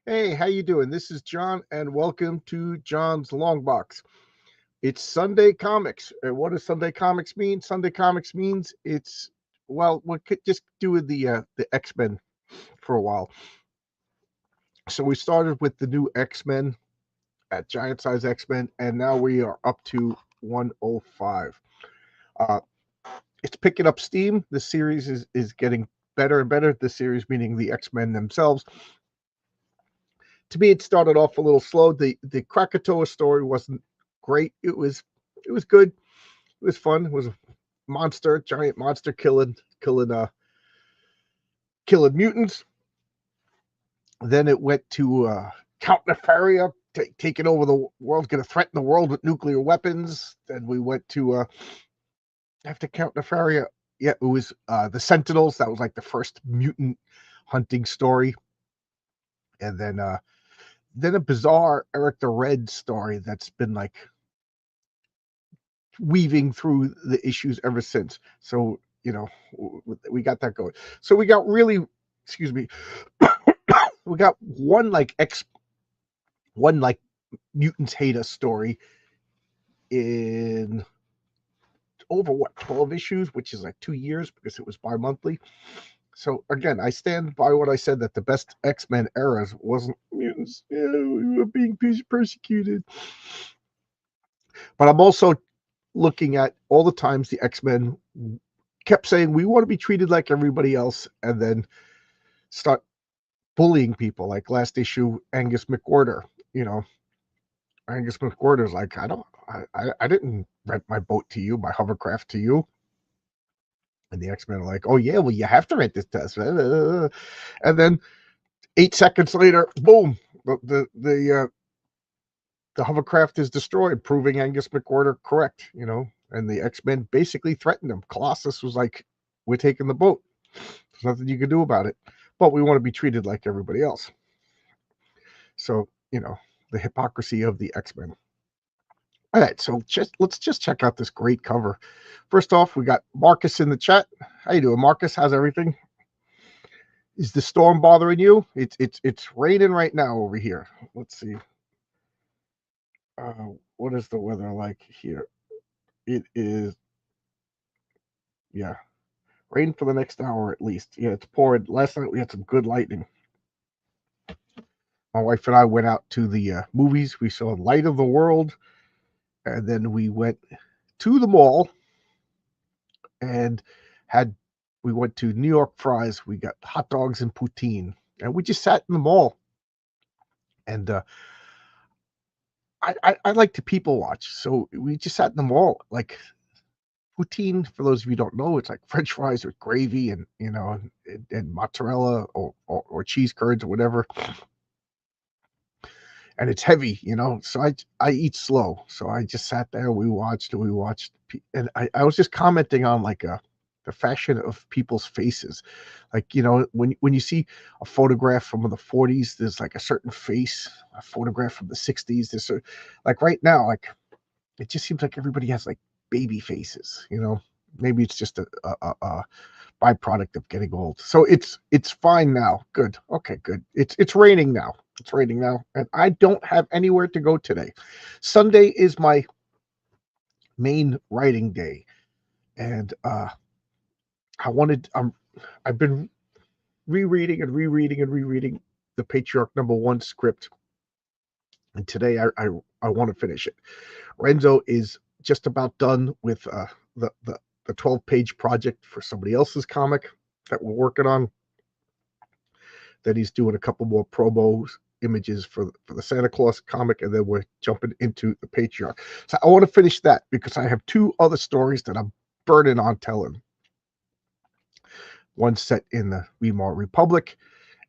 Hey, how you doing? This is John, and welcome to John's Long Box. It's Sunday Comics. And what does Sunday Comics mean? Sunday Comics means we could just do the X-Men for a while. So we started with the new X-Men at Giant Size X-Men, and now we are up to 105. Uh, it's picking up steam. The series is getting better and better. The series meaning the X-Men themselves. To me, it started off a little slow. The Krakatoa story wasn't great. It was good. It was fun. It was a giant monster killing mutants. Then it went to Count Nefaria taking over the world, going to threaten the world with nuclear weapons. Then we went to after Count Nefaria, yeah, it was the Sentinels. That was like the first mutant hunting story, and then a bizarre Eric the Red story that's been like weaving through the issues ever since. So, we got that going. So we got really, excuse me, we got one like mutants hate us story in over 12 issues, which is like 2 years because it was bi-monthly. So again, I stand by what I said, that the best X-Men eras wasn't mutants. Yeah, we were being persecuted. But I'm also looking at all the times the X-Men kept saying we want to be treated like everybody else, and then start bullying people. Like last issue, Angus McWhorter. Angus McWhorter's like, I didn't rent my boat to you, my hovercraft to you. And the X-Men are like, oh yeah, well you have to rent this to us. And then 8 seconds later, boom, the hovercraft is destroyed, proving Angus McWhorter correct. And the X-Men basically threatened him. Colossus was like, we're taking the boat. There's nothing you can do about it. But we want to be treated like everybody else. So, the hypocrisy of the X-Men. All right, so let's just check out this great cover. First off, we got Marcus in the chat. How you doing, Marcus? How's everything? Is the storm bothering you? It's raining right now over here. Let's see. What is the weather like here? It is, yeah, rain for the next hour at least. Yeah, it's pouring. Last night we had some good lightning. My wife and I went out to the movies. We saw Light of the World, and then we went to the mall and we went to New York Fries. We got hot dogs and poutine, and we just sat in the mall. And I like to people watch, so we just sat in the mall. Like poutine, for those of you who don't know, it's like French fries with gravy and and mozzarella or cheese curds or whatever. And it's heavy, So I eat slow. So I just sat there. We watched, and I was just commenting on like the fashion of people's faces. Like, when you see a photograph from the 40s, there's like a certain face. A photograph from the 60s, like right now, like it just seems like everybody has like baby faces. Maybe it's just a byproduct of getting old. So it's fine now. Good. Okay, good. It's raining now. It's raining now, and I don't have anywhere to go today. Sunday is my main writing day, and I've been rereading and rereading and rereading the Patriarch #1 script, and today I want to finish it. Renzo is just about done with the 12-page project for somebody else's comic that we're working on. Then he's doing a couple more promos images for the Santa Claus comic, and then we're jumping into the Patriarch. So I want to finish that because I have two other stories that I'm burning on telling. One set in the Weimar Republic,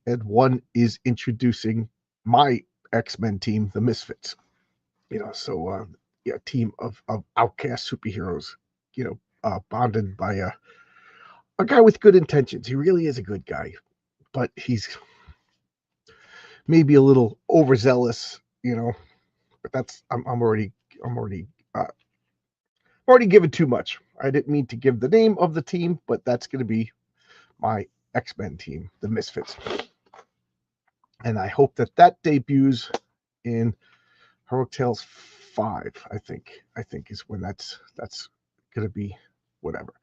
and one is introducing my X-Men team, the Misfits. So a team of outcast superheroes, bonded by a guy with good intentions. He really is a good guy, but he's maybe a little overzealous. But that's uh, already given too much. I didn't mean to give the name of the team, but that's going to be my X-Men team, the Misfits. And I hope that that debuts in Heroic Tales 5, I think is when that's going to be whatever.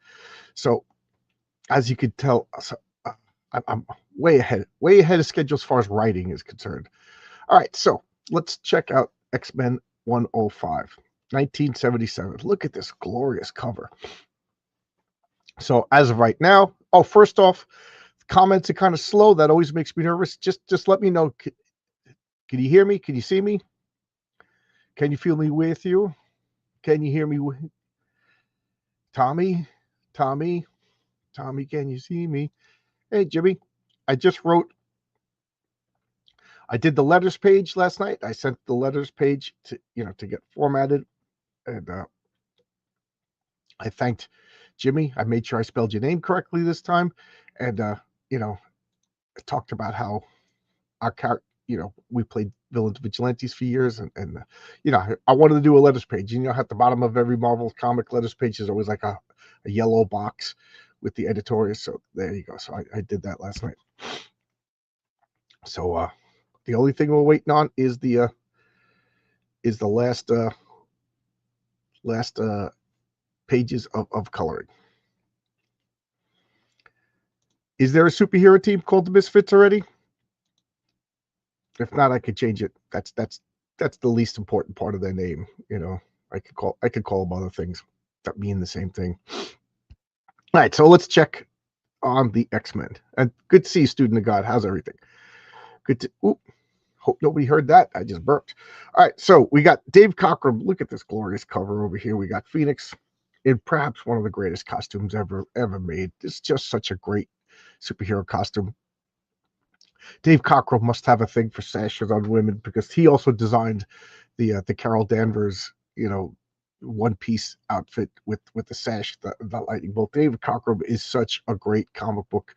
So as you could tell, I'm way ahead of schedule as far as writing is concerned. All right, so let's check out X-Men 105, 1977. Look at this glorious cover. So as of right now, first off, comments are kind of slow. That always makes me nervous. Just let me know. Can you hear me? Can you see me? Can you feel me with you? Can you hear me? Tommy, can you see me? Hey, Jimmy, I did the letters page last night. I sent the letters page to get formatted, and I thanked Jimmy. I made sure I spelled your name correctly this time, and I talked about how our character, we played villains vigilantes for years, and I wanted to do a letters page. At the bottom of every Marvel comic, letters page is always like a yellow box with the editorials. So there you go. So I did that last night. So the only thing we're waiting on is the last pages of coloring. Is there a superhero team called the Misfits already? If not, I could change it. That's the least important part of their name. I could call them other things that mean the same thing. All right, so let's check on the X-Men. And good to see you, student of God. How's everything? Good to. Hope nobody heard that. I just burped. All right, so we got Dave Cockrum. Look at this glorious cover over here. We got Phoenix in perhaps one of the greatest costumes ever made. It's just such a great superhero costume. Dave Cockrum must have a thing for sashes on women because he also designed the Carol Danvers, one-piece outfit with the sash, the lightning bolt. David Cockrum is such a great comic book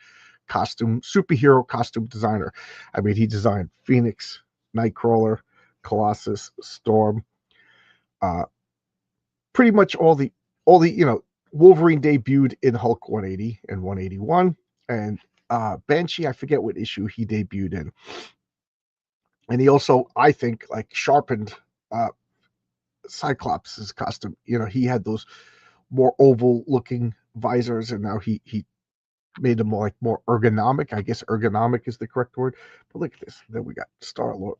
superhero costume designer. I mean, he designed Phoenix, Nightcrawler, Colossus, Storm, pretty much all the Wolverine debuted in Hulk 180 and 181, and Banshee, I forget what issue he debuted in. And he also, I think, sharpened Cyclops' costume. He had those more oval looking visors, and now he made them more ergonomic. I guess ergonomic is the correct word. But look at this. Then we got Star-Lord,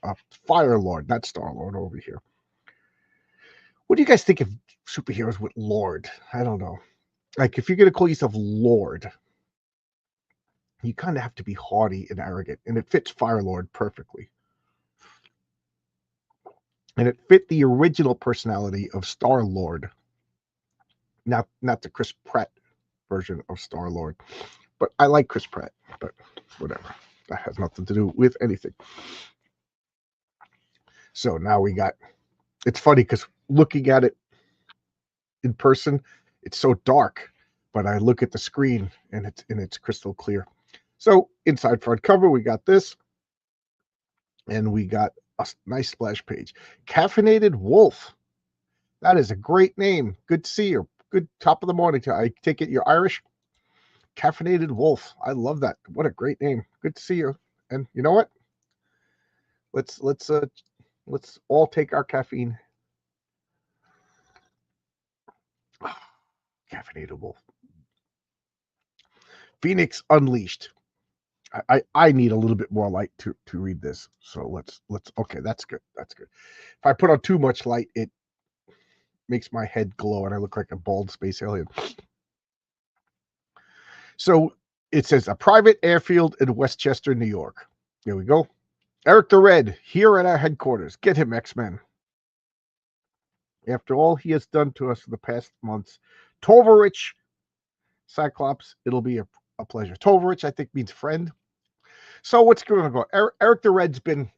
Fire Lord, not Star-Lord over here. What do you guys think of superheroes with Lord? I don't know. If you're going to call yourself Lord, you kind of have to be haughty and arrogant, and it fits Fire Lord perfectly. And it fit the original personality of Star-Lord, not the Chris Pratt version of Star-Lord. But I like Chris Pratt, but whatever. That has nothing to do with anything. So now it's funny because looking at it in person, it's so dark, but I look at the screen and it's crystal clear. So inside front cover, we got this, and we got a nice splash page. Caffeinated Wolf. That is a great name. Good to see you. Good top of the morning. I take it you're Irish. Caffeinated Wolf. I love that. What a great name. Good to see you. And you know what? Let's all take our caffeine. Caffeinated Wolf. Phoenix Unleashed. I need a little bit more light to read this. So let's okay, that's good. That's good. If I put on too much light, it makes my head glow and I look like a bald space alien. So it says a private airfield in Westchester, New York. Here we go. Eric the Red, here at our headquarters. Get him, X-Men. After all he has done to us for the past months, Tovarich, Cyclops, it'll be a pleasure. Tovarich, I think, means friend. So what's going to go? Eric the Red's been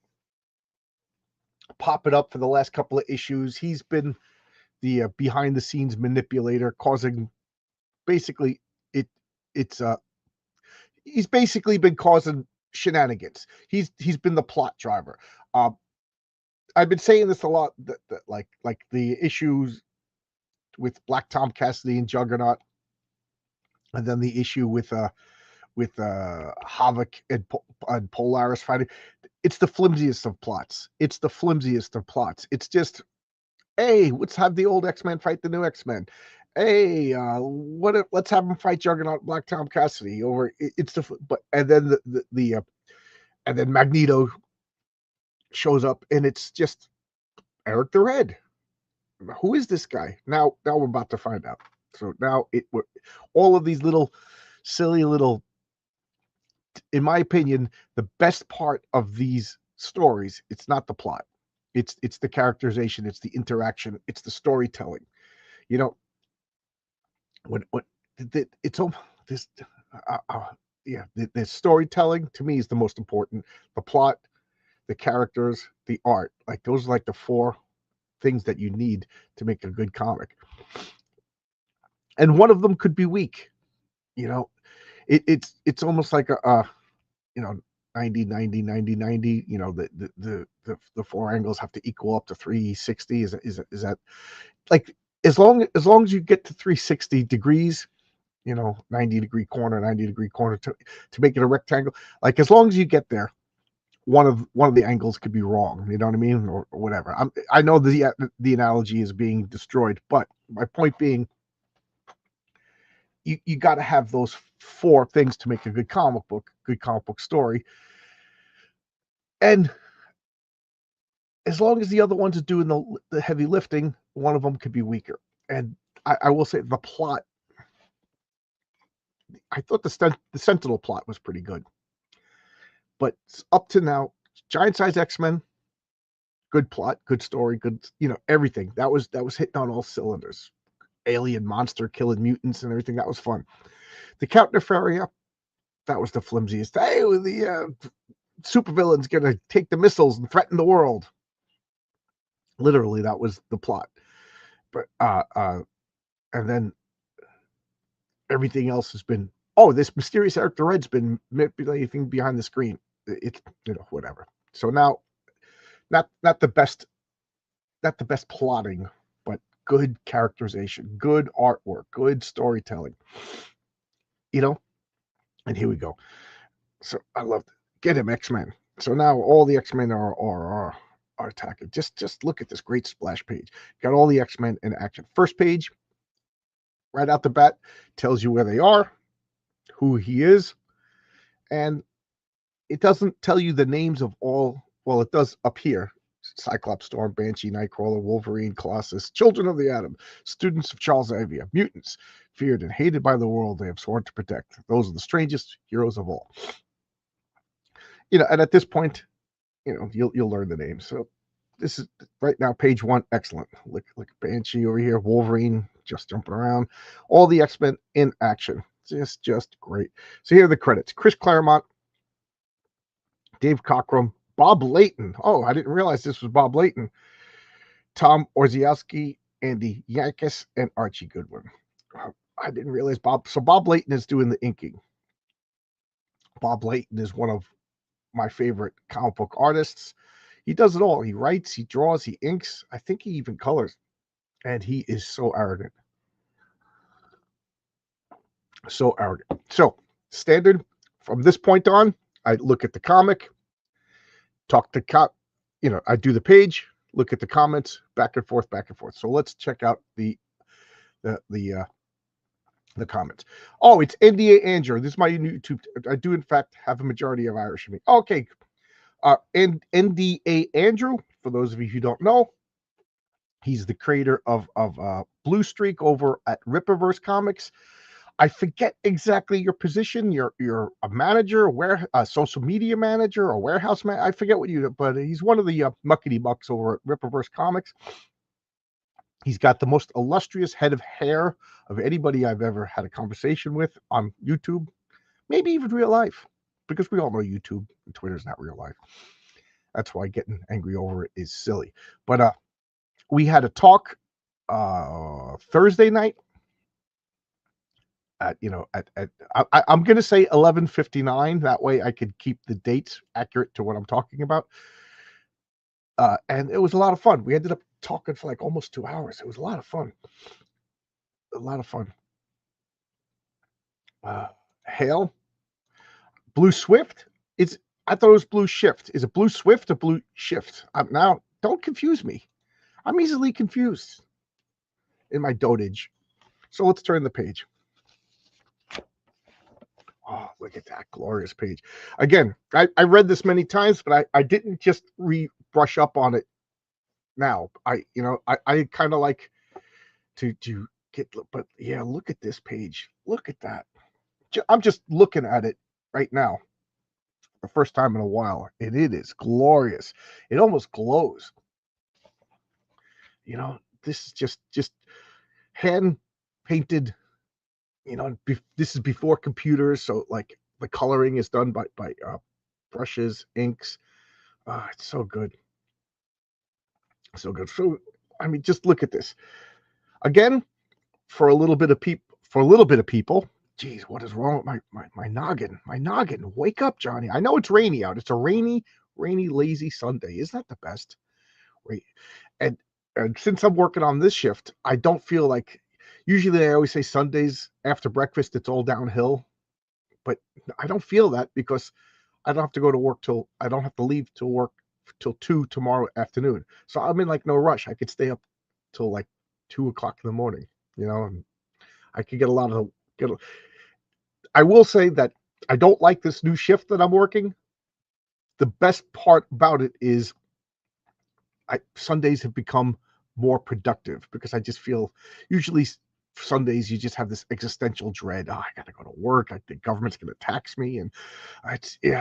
popping up for the last couple of issues. He's been the behind-the-scenes manipulator, causing basically he's basically been causing shenanigans. He's been the plot driver. I've been saying this a lot, that like the issues with Black Tom Cassidy and Juggernaut, and then the issue with Havoc and Polaris fighting. it's the flimsiest of plots. It's the flimsiest of plots. It's just, hey, let's have the old X-Men fight the new X-Men. Hey, let's have them fight Juggernaut, Black Tom Cassidy over. It's the but and then and then Magneto shows up, and it's just Eric the Red. Who is this guy? Now we're about to find out. So now all of these little silly little, in my opinion, the best part of these stories, it's not the plot. It's the characterization, it's the interaction, it's the storytelling. You know, it's all this yeah, the storytelling to me is the most important. The plot, the characters, the art. Like those are like the four things that you need to make a good comic. And one of them could be weak. You know, it's almost like a you know 90 90 90 90. You know, the four angles have to equal up to 360. Is that like as long as you get to 360 degrees, you know, 90-degree corner, 90-degree corner to make it a rectangle. Like as long as you get there, one of the angles could be wrong. You know what I mean, or whatever. I know the analogy is being destroyed, but my point being, you got to have those four things to make a good comic book story. And as long as the other ones are doing the heavy lifting, one of them could be weaker. And I will say the plot, I thought the Sentinel plot was pretty good. But up to now, Giant Size X-Men, good plot, good story, good, you know, everything. That was hitting on all cylinders. Alien monster killing mutants and everything. That was fun. The Count Nefaria, that was the flimsiest. Hey, the supervillain's gonna take the missiles and threaten the world. Literally, that was the plot. But and then everything else has been, oh, this mysterious Eric the Red's been manipulating behind the screen. It's, you know, whatever. So now, not the best plotting, but good characterization, good artwork, good storytelling. You know, and here we go. So I love get him X-Men. So now all the X-Men are attacking. Just look at this great splash page. Got all the X-Men in action. First page, right out the bat, tells you where they are, who he is, and it doesn't tell you the names of all. Well, it does up here. Cyclops, Storm, Banshee, Nightcrawler, Wolverine, Colossus, Children of the Atom, students of Charles Xavier, mutants, feared and hated by the world they have sworn to protect. Those are the strangest heroes of all. You know, and at this point, you know, you'll learn the names. So this is right now, page one, excellent. Look Banshee over here, Wolverine just jumping around, all the X-Men in action. Just great. So here are the credits: Chris Claremont, Dave Cockrum, Bob Layton. Oh, I didn't realize this was Bob Layton. Tom Orzechowski, Andy Yankas, and Archie Goodwin. I didn't realize Bob. So Bob Layton is doing the inking. Bob Layton is one of my favorite comic book artists. He does it all. He writes, he draws, he inks. I think he even colors. And he is so arrogant. So arrogant. So standard from this point on, I look at the comic, talk to I do the page, look at the comments, back and forth. So let's check out the comments. Oh, it's NDA Andrew. This is my YouTube. I do in fact have a majority of Irish in me. Okay. And NDA Andrew, for those of you who don't know, he's the creator of Blue Streak over at Rippaverse Comics. I forget exactly your position. You're a manager, a social media manager, or warehouse man. I forget what you do, but he's one of the muckety mucks over at Rippaverse Comics. He's got the most illustrious head of hair of anybody I've ever had a conversation with on YouTube, maybe even real life, because we all know YouTube and Twitter's not real life. That's why getting angry over it is silly. But we had a talk Thursday night at I'm going to say 11:59. That way I could keep the dates accurate to what I'm talking about. And it was a lot of fun. We ended up talking for like almost 2 hours. It was a lot of fun. Hale, Blue Swift. I thought it was Blue Shift. Is it Blue Swift or Blue Shift? Now, don't confuse me. I'm easily confused in my dotage. So let's turn the page. Oh, look at that glorious page. Again, I read this many times, but I didn't just brush up on it now. I kind of like to get, but yeah, look at this page. Look at that. I'm just looking at it right now. The first time in a while, and it is glorious. It almost glows. This is just hand painted. This is before computers, so like the coloring is done by brushes, inks. It's so good, so good. So I mean, just look at this again. For a little bit of people. Geez, what is wrong with my noggin? My noggin, wake up, Johnny. I know it's rainy out. It's a rainy, lazy Sunday. Isn't that the best? Right. And since I'm working on this shift, I don't feel like, usually I always say Sundays after breakfast, it's all downhill. But I don't feel that because I don't have to go to work I don't have to leave to work till 2 tomorrow afternoon. So I'm in like no rush. I could stay up till like 2 o'clock in the morning, and I could get a lot of, I will say that I don't like this new shift that I'm working. The best part about it is Sundays have become more productive because I just feel usually Sundays you just have this existential dread. Oh, I gotta go to work. The government's gonna tax me, and it's you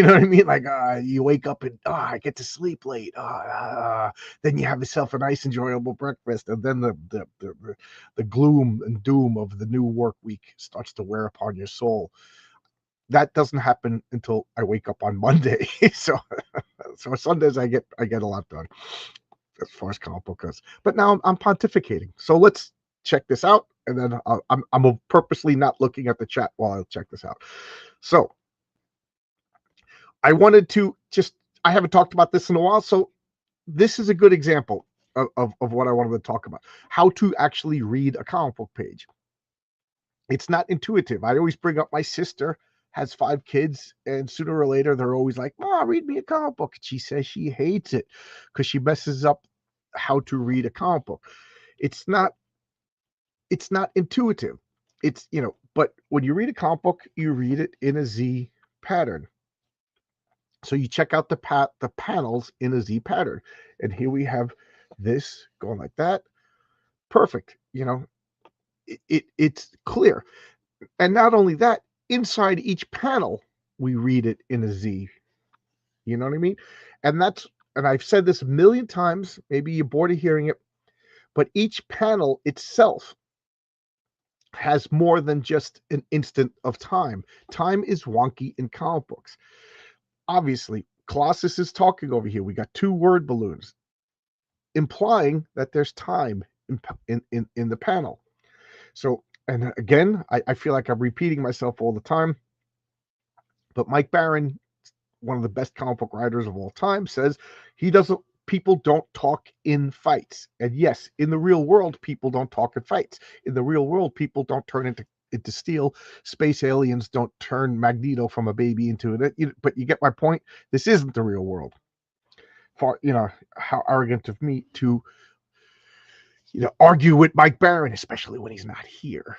know what I mean. Like you wake up and I get to sleep late. Then you have yourself a nice, enjoyable breakfast, and then the gloom and doom of the new work week starts to wear upon your soul. That doesn't happen until I wake up on Monday. so Sundays I get a lot done as far as comic book goes. But now I'm pontificating. So let's check this out, and then I'm purposely not looking at the chat while I check this out. So I wanted to I haven't talked about this in a while, so this is a good example of what I wanted to talk about. How to actually read a comic book page. It's not intuitive. I always bring up my sister has 5 kids, and sooner or later they're always like, "Mom, read me a comic book." She says she hates it because she messes up how to read a comic book. It's not intuitive. It's but when you read a comic book, you read it in a Z pattern. So you check out the panels in a Z pattern, and here we have this going like that. Perfect. It's clear. And not only that, inside each panel, we read it in a Z. You know what I mean? And I've said this a million times, maybe you're bored of hearing it, but each panel itself has more than just an instant of time. Time is wonky in comic books. Obviously, Colossus is talking over here. We got 2 word balloons, implying that there's time in the panel. So, and again, I feel like I'm repeating myself all the time, but Mike Baron, one of the best comic book writers of all time, says people don't talk in fights. And yes, in the real world, people don't talk in fights. In the real world, people don't turn into steel. Space aliens don't turn Magneto from a baby into it. But you get my point. This isn't the real world. How arrogant of me to argue with Mike Baron, especially when he's not here.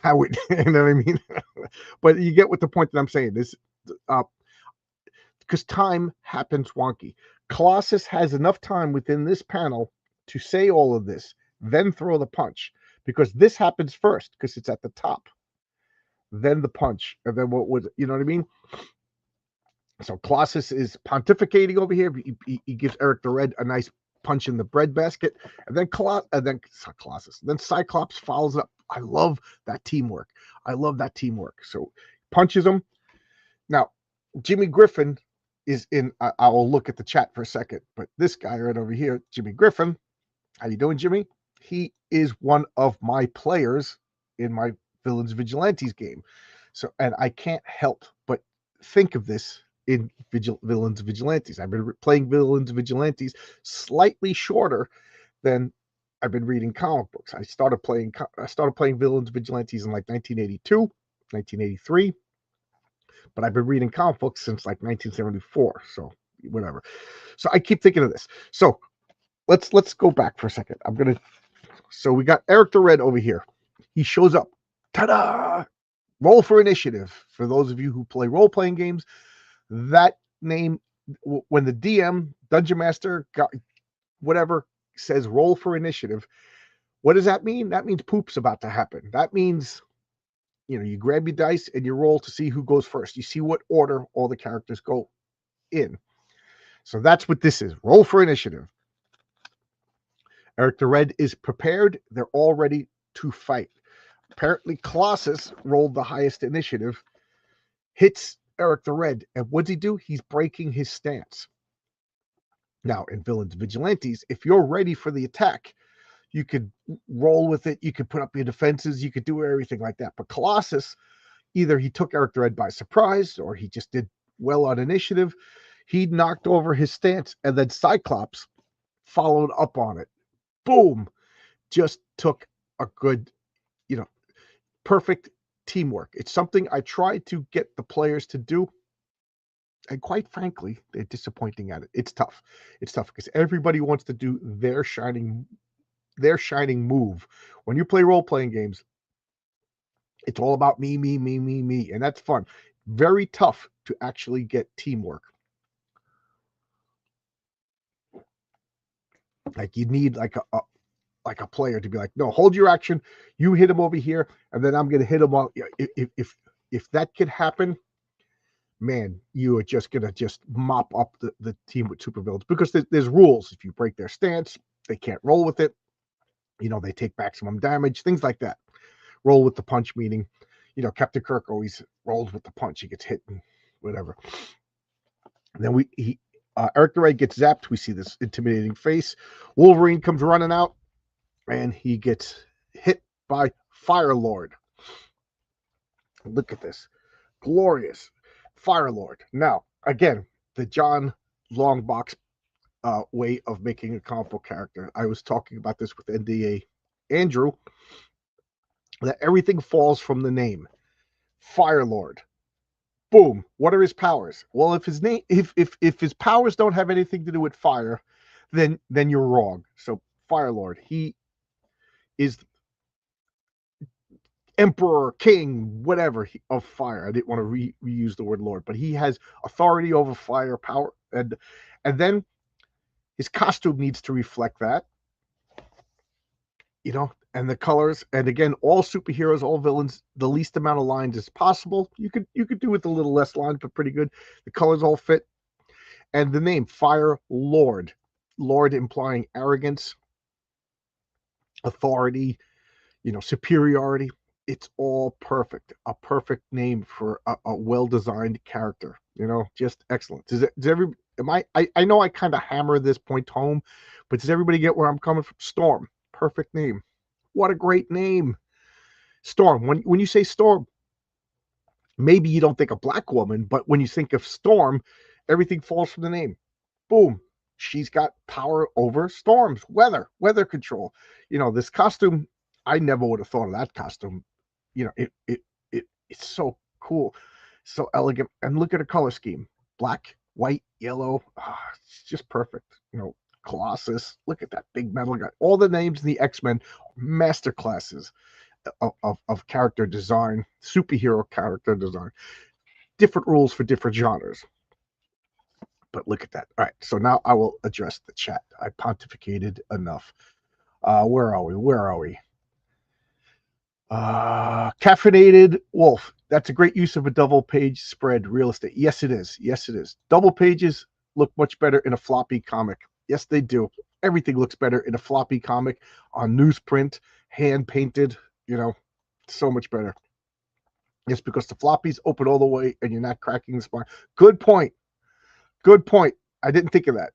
I would, you know what I mean? But you get what the point that I'm saying is, because time happens wonky. Colossus has enough time within this panel to say all of this, then throw the punch, because this happens first because it's at the top, then the punch, and then what would, you know what I mean? So Colossus is pontificating over here. He gives Eric the Red a nice punch in the bread basket, and then Colossus, then Cyclops follows up. I love that teamwork. So punches him. Now, Jimmy Griffin is in. I will look at the chat for a second, but this guy right over here, Jimmy Griffin. How you doing, Jimmy? He is one of my players in my Villains Vigilantes game. So, and I can't help but think of this in Villains Vigilantes. I've been playing Villains Vigilantes slightly shorter than I've been reading comic books. I started playing Villains Vigilantes in like 1982, 1983. but I've been reading comic books since like 1974. So whatever. So I keep thinking of this. So let's go back for a second. So we got Eric the Red over here. He shows up. Ta-da! Roll for initiative. For those of you who play role-playing games, that name, when the DM, Dungeon Master, whatever, says roll for initiative, what does that mean? That means poop's about to happen. That means, you grab your dice and you roll to see who goes first. You see what order all the characters go in. So that's what this is. Roll for initiative. Eric the Red is prepared. They're all ready to fight. Apparently, Colossus rolled the highest initiative, hits Eric the Red, and what's he do? He's breaking his stance. Now, in Villains Vigilantes, if you're ready for the attack, you could roll with it. You could put up your defenses. You could do everything like that. But Colossus, either he took Eric the Red by surprise or he just did well on initiative. He knocked over his stance, and then Cyclops followed up on it. Boom. Just took a good, perfect teamwork. It's something I try to get the players to do. And quite frankly, they're disappointing at it. It's tough. It's tough because everybody wants to do their shining move. When you play role-playing games, it's all about me, me, me, me, me. And that's fun. Very tough to actually get teamwork. Like you need like a player to be like, no, hold your action. You hit him over here, and then I'm going to hit him on. If that could happen, man, you are just going to just mop up the team with supervillains because there's rules. If you break their stance, they can't roll with it. They take maximum damage, things like that. Roll with the punch, meaning, Captain Kirk always rolls with the punch. He gets hit and whatever. And then Eric the Red gets zapped. We see this intimidating face. Wolverine comes running out, and he gets hit by Fire Lord. Look at this. Glorious. Fire Lord. Now, again, the John Longbox way of making a comic book character. I was talking about this with NDA Andrew, that everything falls from the name. Fire Lord. Boom. What are his powers? Well, if his powers don't have anything to do with fire, then you're wrong. So Fire Lord, he is emperor, king, whatever of fire. I didn't want to reuse the word Lord, but he has authority over fire, power, and then his costume needs to reflect that, and the colors. And again, all superheroes, all villains, the least amount of lines as possible. You could do with a little less lines, but pretty good. The colors all fit, and the name Fire Lord, Lord implying arrogance, authority, superiority. It's all perfect. A perfect name for a well-designed character. Just excellent. I know I kind of hammer this point home, but does everybody get where I'm coming from? Storm. Perfect name. What a great name. Storm. When you say Storm, maybe you don't think of Black Woman, but when you think of Storm, everything falls from the name. Boom. She's got power over storms, weather control. This costume, I never would have thought of that costume. It's so cool, so elegant, and look at a color scheme: black, white, yellow. It's just perfect. Colossus. Look at that big metal guy. All the names in the X-Men, master classes of character design, superhero character design. Different rules for different genres. But look at that. All right, so now I will address the chat. I pontificated enough. Where are we? Caffeinated Wolf. That's a great use of a double page spread real estate. Yes, it is. Double pages look much better in a floppy comic. Yes, they do. Everything looks better in a floppy comic on newsprint, hand painted, so much better. It's because the floppies open all the way and you're not cracking the spine. Good point. I didn't think of that.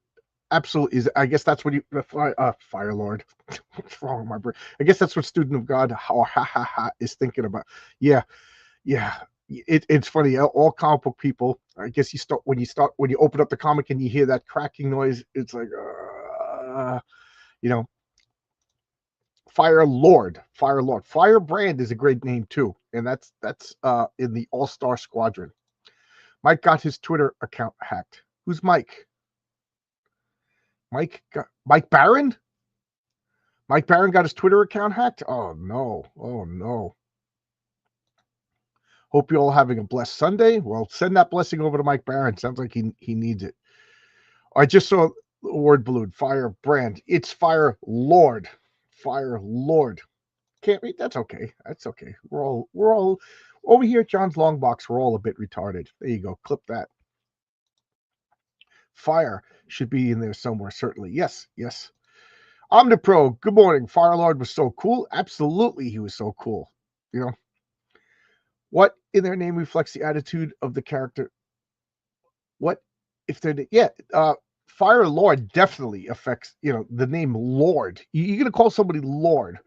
Absolutely. I guess that's what Fire Lord. What's wrong with my brain? I guess that's what Student of God is thinking about. Yeah. It's funny. All comic book people, I guess when you open up the comic and you hear that cracking noise, it's like, Fire Lord. Firebrand is a great name too, and that's in the All-Star Squadron. Mike got his Twitter account hacked. Who's Mike? Mike Barron? Mike Barron got his Twitter account hacked? Oh, no. Oh, no. Hope you're all having a blessed Sunday. Well, send that blessing over to Mike Barron. Sounds like he needs it. I just saw the word balloon. Fire brand. It's Fire Lord. Fire Lord. Can't read? That's okay. That's okay. We're all over here at John's Long Box. We're all a bit retarded. There you go. Clip that. Fire should be in there somewhere, certainly. Yes, yes. Omnipro, good morning. Fire Lord was so cool. Absolutely, he was so cool. You know, what in their name reflects the attitude of the character? What if they're, Fire Lord definitely affects, the name Lord. You're going to call somebody Lord.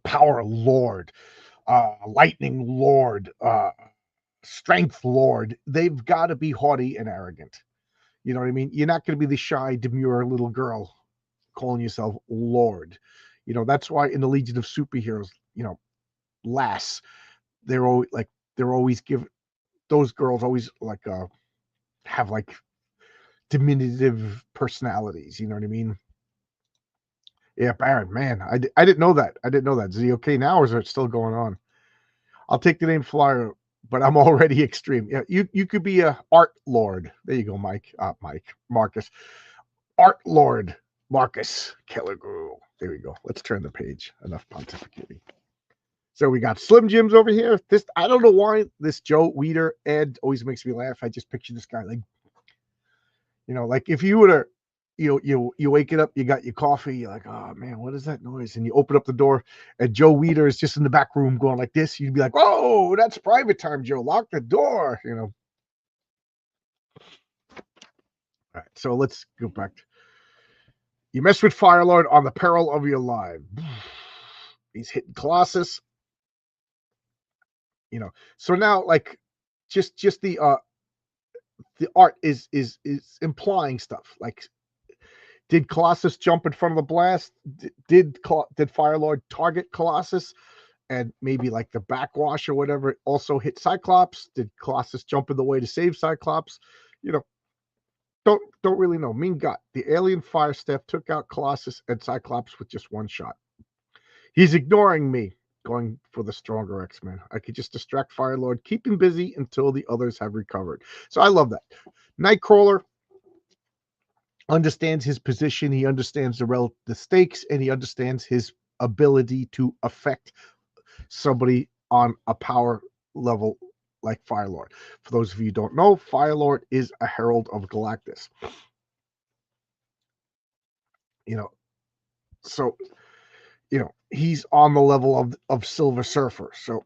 Power Lord, Lightning Lord, Strength Lord. They've got to be haughty and arrogant. You know what I mean? You're not going to be the shy, demure little girl calling yourself Lord. That's why in the Legion of Superheroes, lass, they're always give those girls always have diminutive personalities. You know what I mean? Yeah, Baron, man, I didn't know that. Is he okay now, or is it still going on? I'll take the name Flyer, but I'm already extreme. Yeah, you could be a Art Lord. There you go, Mike. Marcus. Art Lord Marcus Kellergrew. There we go. Let's turn the page. Enough pontificating. So we got Slim Jims over here. I don't know why this Joe Weider ad always makes me laugh. I just picture this guy like if you were to you wake it up, you got your coffee, you're like, oh man, what is that noise? And you open up the door and Joe Weider is just in the back room going like this. You'd be like, oh, that's private time, Joe. Lock the door, All right, so let's go back. You mess with Firelord on the peril of your life. He's hitting Colossus. So now just the art is implying stuff like, did Colossus jump in front of the blast? Did Firelord target Colossus and maybe the backwash or whatever also hit Cyclops? Did Colossus jump in the way to save Cyclops? Don't really know. Mean gut. The alien fire staff took out Colossus and Cyclops with just one shot. He's ignoring me, going for the stronger X-Men. I could just distract Firelord, keep him busy until the others have recovered. So I love that. Nightcrawler understands his position. He understands the stakes, and he understands his ability to affect somebody on a power level like Firelord. For those of you who don't know, Firelord is a herald of Galactus. So he's on the level of Silver Surfer. So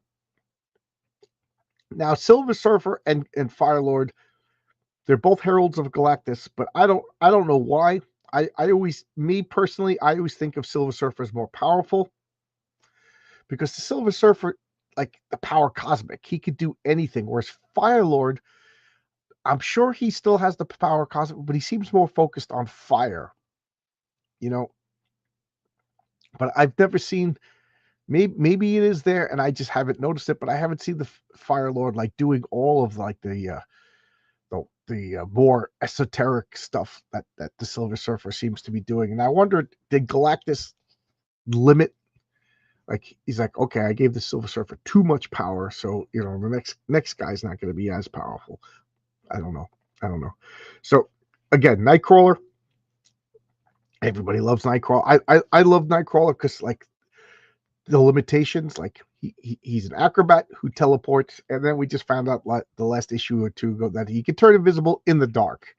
now Silver Surfer and Firelord, they're both heralds of Galactus, but I don't know why. I always think of Silver Surfer as more powerful, because the Silver Surfer, like the power cosmic, he could do anything, whereas Firelord, I'm sure he still has the power cosmic, but he seems more focused on fire. But I've never seen. Maybe it is there, and I just haven't noticed it. But I haven't seen the Firelord doing all of the more esoteric stuff that the Silver Surfer seems to be doing. And I wondered, did Galactus limit? He's like, okay, I gave the Silver Surfer too much power, so the next guy's not going to be as powerful. I don't know. So again, Nightcrawler. Everybody loves Nightcrawler. I love Nightcrawler because the limitations, he's an acrobat who teleports, and then we just found out the last issue or two ago that he can turn invisible in the dark.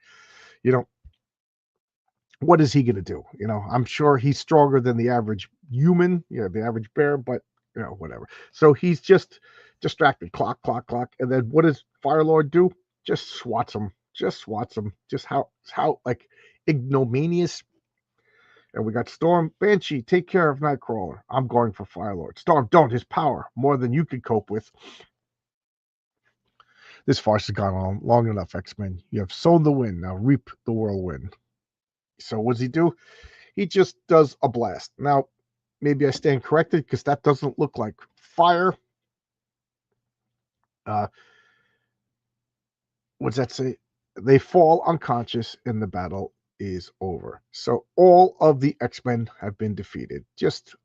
What is he going to do? I'm sure he's stronger than the average human, the average bear, but whatever. So he's just distracted. Clock, and then what does Firelord do? Just swats him. Just how ignominious. And we got Storm. Banshee, take care of Nightcrawler. I'm going for Firelord. Storm, don't. His power, more than you could cope with. This farce has gone on long enough, X-Men. You have sown the wind, now reap the whirlwind. So what does he do? He just does a blast. Now, maybe I stand corrected because that doesn't look like fire. what's that say? They fall unconscious and the battle is over. So all of the X-Men have been defeated. Just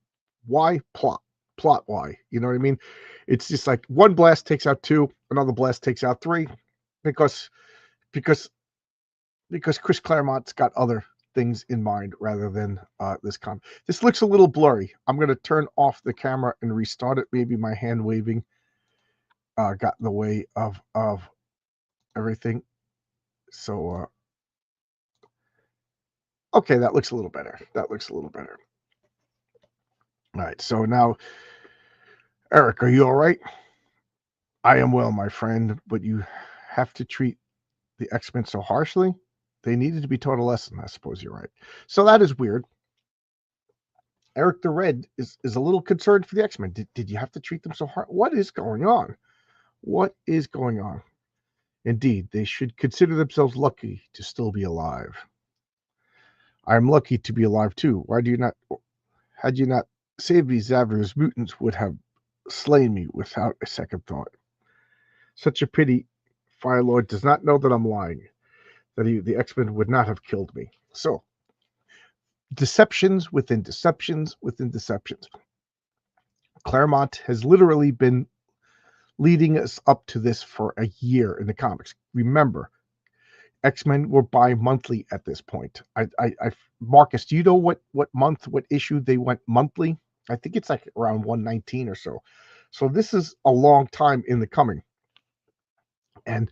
why plot? Plot why? You know what I mean? It's just like one blast takes out two, another blast takes out three, because because because Chris Claremont's got other things in mind rather than this comic. This looks a little blurry. I'm going to turn off the camera and restart it. Maybe my hand waving got in the way of everything. So okay, that looks a little better. That looks a little better. All right. So now, Eric, are you all right? I am well, my friend, but you have to treat the X-Men so harshly. They needed to be taught a lesson. I suppose you're right. So that is weird. Eric the Red is a little concerned for the X-Men. Did you have to treat them so hard? What is going on? What is going on? Indeed, they should consider themselves lucky to still be alive. I'm lucky to be alive too. Why do you not? Had you not saved me, Xavier's mutants would have slain me without a second thought. Such a pity. Firelord does not know that I'm lying. That the X-Men would not have killed me. So, deceptions within deceptions within deceptions. Claremont has literally been leading us up to this for a year in the comics. Remember, X-Men were bi-monthly at this point. Marcus, do you know what month, what issue they went monthly? I think it's like around 119 or so. So this is a long time in the coming. And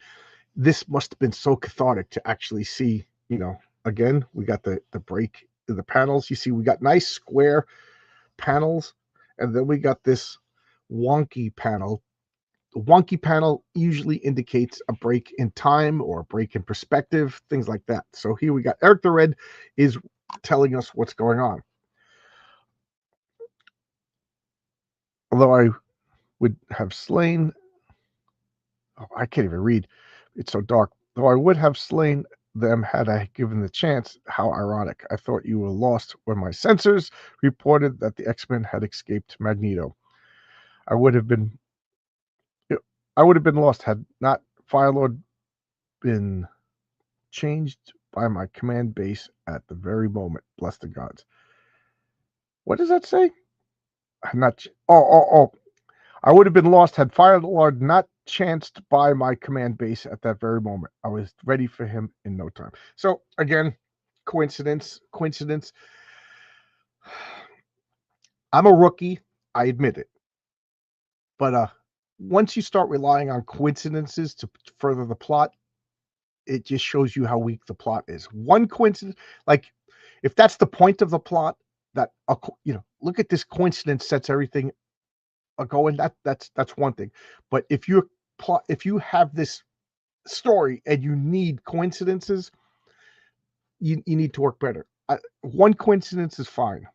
this must have been so cathartic to actually see, again, we got the break in the panels. You see, we got nice square panels, and then we got this wonky panel. The wonky panel usually indicates a break in time or a break in perspective, things like that. So here we got Eric the Red is telling us what's going on. Although I would have slain, I can't even read. It's so dark. Though I would have slain them had I given the chance. How ironic. I thought you were lost when my sensors reported that the X-Men had escaped Magneto. I would have been lost had not Firelord been changed by my command base at the very moment. Bless the gods. What does that say? I'm not. Oh. I would have been lost had Firelord not chanced by my command base at that very moment. I was ready for him in no time. So again, coincidence. I'm a rookie. I admit it. But once you start relying on coincidences to further the plot, it just shows you how weak the plot is. One coincidence, like if that's the point of the plot, that look at this coincidence sets everything going. That's one thing. But if you have this story and you need coincidences, you need to work better. One coincidence is fine,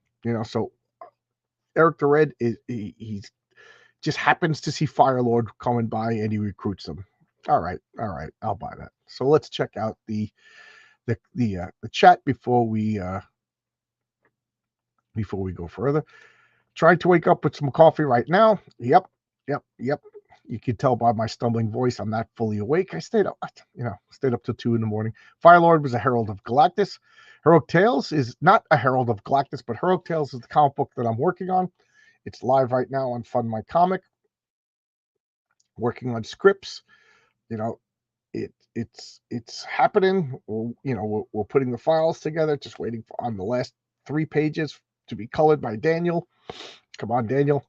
So Eric the Red he just happens to see Firelord coming by and he recruits him. All right, I'll buy that. So let's check out the chat before we go further. Trying to wake up with some coffee right now. Yep. You can tell by my stumbling voice I'm not fully awake. I stayed up till 2 a.m. Firelord was a herald of Galactus. Heroic Tales is not a herald of Galactus, but Heroic Tales is the comic book that I'm working on. It's live right now on Fund My Comic. Working on scripts. It's happening. We're putting the files together, just waiting on the last 3 pages to be colored by Daniel. Come on, Daniel.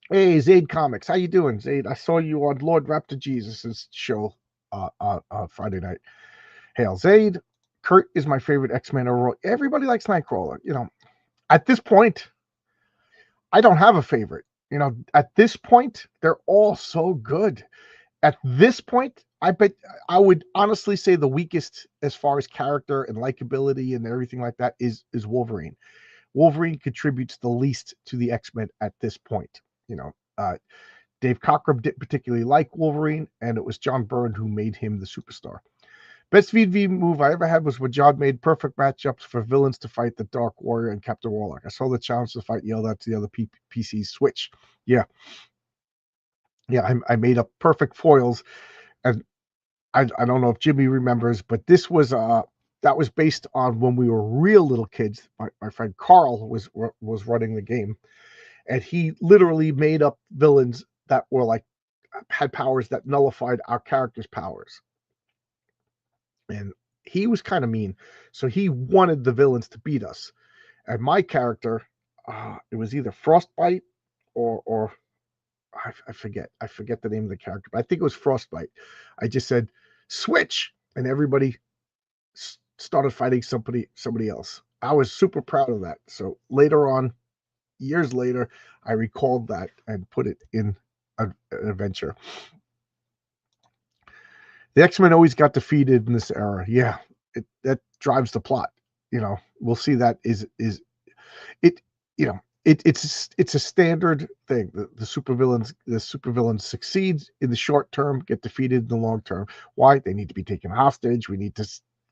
Hey, Zaid Comics. How you doing, Zaid? I saw you on Lord Raptor Jesus' show on Friday night. Hail, Zaid. Kurt is my favorite X-Men overall. Everybody likes Nightcrawler. At this point, I don't have a favorite. At this point, they're all so good. At this point, I bet I would honestly say the weakest as far as character and likability and everything like that is Wolverine. Wolverine contributes the least to the X-Men at this point. Dave Cockrum didn't particularly like Wolverine, and it was John Byrne who made him the superstar. Best VV move I ever had was when John made perfect matchups for villains to fight the Dark Warrior and Captain Warlock. I saw the challenge to fight, yelled out to the other PCs, switch. Yeah, I made up perfect foils, and I don't know if Jimmy remembers, but this was that was based on when we were real little kids. My friend Carl was running the game, and he literally made up villains that were like had powers that nullified our characters' powers. And he was kind of mean, so he wanted the villains to beat us. And my character, it was either Frostbite or I forget the name of the character, but I think it was Frostbite. I just said switch, and everybody started fighting somebody else. I was super proud of that. So later on, years later, I recalled that and put it in an adventure. The X-Men always got defeated in this era. Yeah, that drives the plot. We'll see that is it. It's a standard thing. The supervillains succeed in the short term, get defeated in the long term. Why? They need to be taken hostage. We need to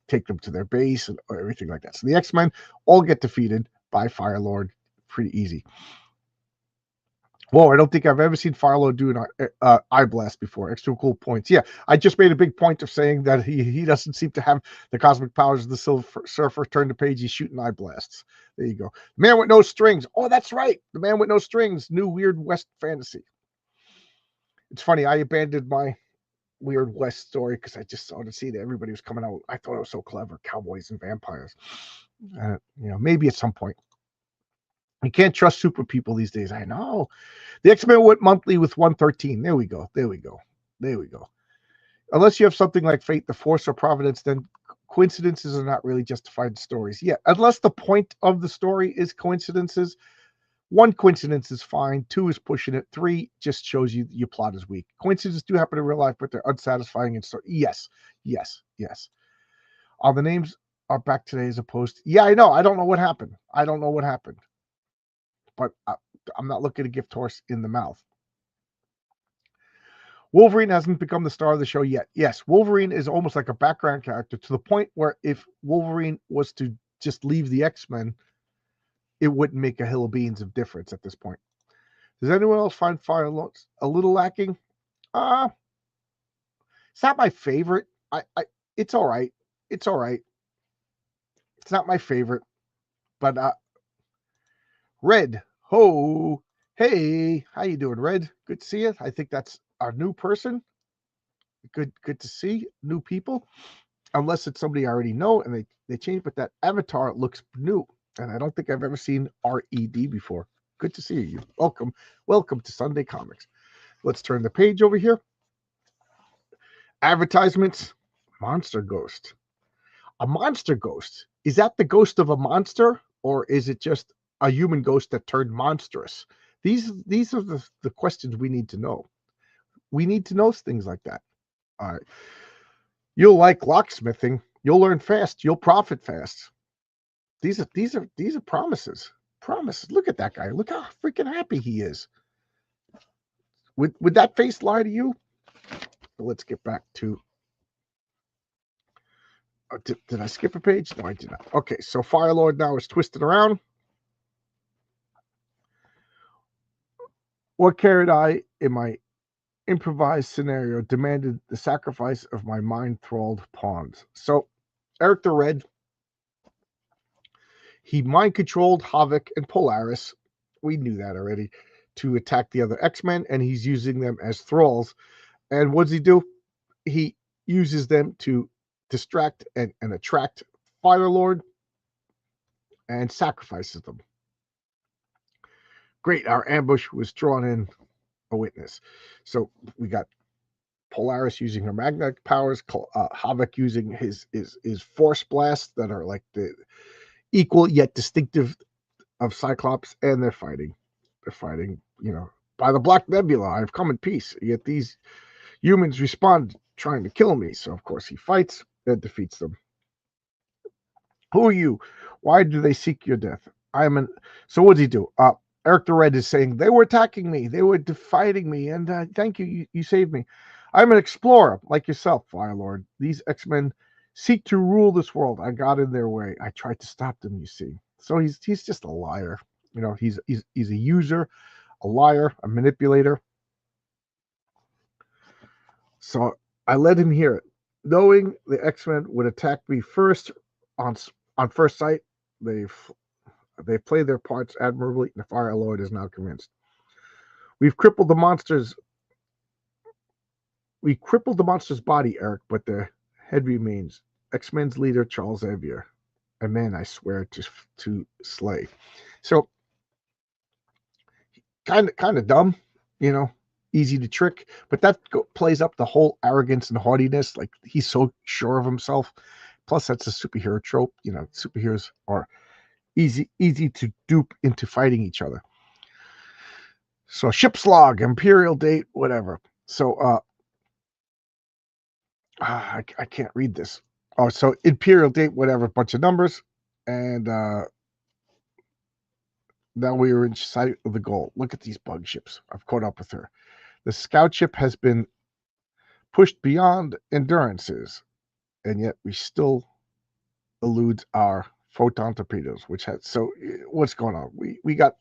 take them to their base and everything like that. So the X-Men all get defeated by Firelord. Pretty easy. Whoa, I don't think I've ever seen Firelord do an eye blast before. Extra cool points. Yeah, I just made a big point of saying that he doesn't seem to have the cosmic powers of the Silver Surfer. Turn the page, he's shooting eye blasts. There you go. Man with No Strings. Oh, that's right. The Man with No Strings. New Weird West fantasy. It's funny, I abandoned my Weird West story because I just started seeing that everybody was coming out. I thought it was so clever. Cowboys and vampires. Maybe at some point. You can't trust super people these days. I know. The X-Men went monthly with 113. There we go. Unless you have something like Fate, the Force, or Providence, then coincidences are not really justified in stories. Yeah, unless the point of the story is coincidences. One coincidence is fine. Two is pushing it. Three just shows you your plot is weak. Coincidences do happen in real life, but they're unsatisfying in story. Yes. All the names are back today as opposed to... Yeah, I know. I don't know what happened. But I'm not looking a gift horse in the mouth. Wolverine hasn't become the star of the show yet. Yes, Wolverine is almost like a background character to the point where if Wolverine was to just leave the X-Men, it wouldn't make a hill of beans of difference at this point. Does anyone else find Firelord a little lacking? It's not my favorite. It's all right. It's not my favorite, but Red. Ho, hey, how you doing, Red? Good to see you. I think that's our new person. Good to see new people, unless it's somebody I already know and they changed. But that avatar looks new, and I don't think I've ever seen RED before. Good to see you. Welcome to Sunday Comics. Let's turn the page over here. Advertisements. Monster Ghost. A monster ghost. Is that the ghost of a monster, or is it just a human ghost that turned monstrous? These are the questions we need to know. We need to know things like that. All right. You'll like locksmithing. You'll learn fast. You'll profit fast. These are promises. Promises. Look at that guy. Look how freaking happy he is. Would that face lie to you? Let's get back to... Did I skip a page? No, I did not. Okay, so Firelord now is twisted around. What cared I in my improvised scenario demanded the sacrifice of my mind-thralled pawns. So Eric the Red, he mind-controlled Havoc and Polaris. We knew that already, to attack the other X-Men, and he's using them as thralls. And what does he do? He uses them to distract and attract Firelord and sacrifices them. Great, our ambush was drawn in a witness. So we got Polaris using her magnetic powers, Havoc using his force blasts that are like the equal yet distinctive of Cyclops, and they're fighting. By the Black Nebula, I've come in peace. Yet these humans respond trying to kill me. So of course he fights and defeats them. Who are you? Why do they seek your death? So what does he do? Eric the Red is saying, they were attacking me. They were fighting me. And thank you. You saved me. I'm an explorer like yourself, Firelord. These X-Men seek to rule this world. I got in their way. I tried to stop them, you see. So he's just a liar. He's a user, a liar, a manipulator. So I let him hear it. Knowing the X-Men would attack me first on first sight, they played their parts admirably, and Nefariah Lloyd is now convinced. We crippled the monster's body, Eric, but their head remains. X-Men's leader, Charles Xavier. A man I swear to slay. So kind of dumb, easy to trick, but that plays up the whole arrogance and haughtiness. Like, he's so sure of himself. Plus, that's a superhero trope. Superheroes are easy to dupe into fighting each other. So ship's log, imperial date, whatever. So I can't read this. Oh, so imperial date, whatever, bunch of numbers, and now we are in sight of the goal. Look at these bug ships. I've caught up with her. The scout ship has been pushed beyond endurances, and yet we still elude our photon torpedoes, which has, so what's going on? We got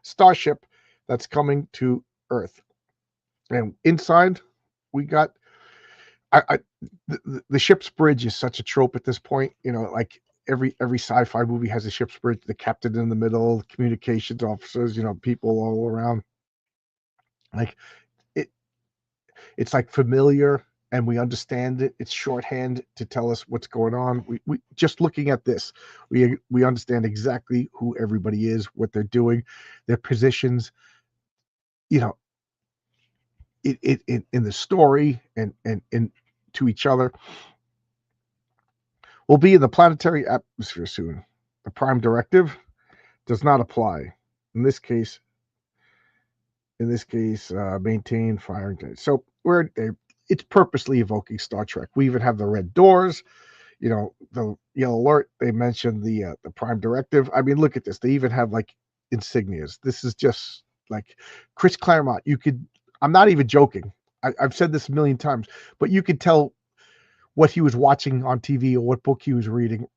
Starship that's coming to Earth, and inside we got the ship's bridge is such a trope at this point. Like every sci-fi movie has a ship's bridge, the captain in the middle, communications officers, people all around. Like it's like familiar, and we understand it. It's shorthand to tell us what's going on. We just looking at this, we understand exactly who everybody is, what they're doing, their positions. In the story and to each other. We'll be in the planetary atmosphere soon. The Prime Directive does not apply. In this case, maintain firing date. So it's purposely evoking Star Trek. We even have the red doors, the yellow alert. They mentioned the Prime Directive. I mean, look at this. They even have like insignias. This is just like Chris Claremont. I'm not even joking. I've said this a million times, but you could tell what he was watching on TV or what book he was reading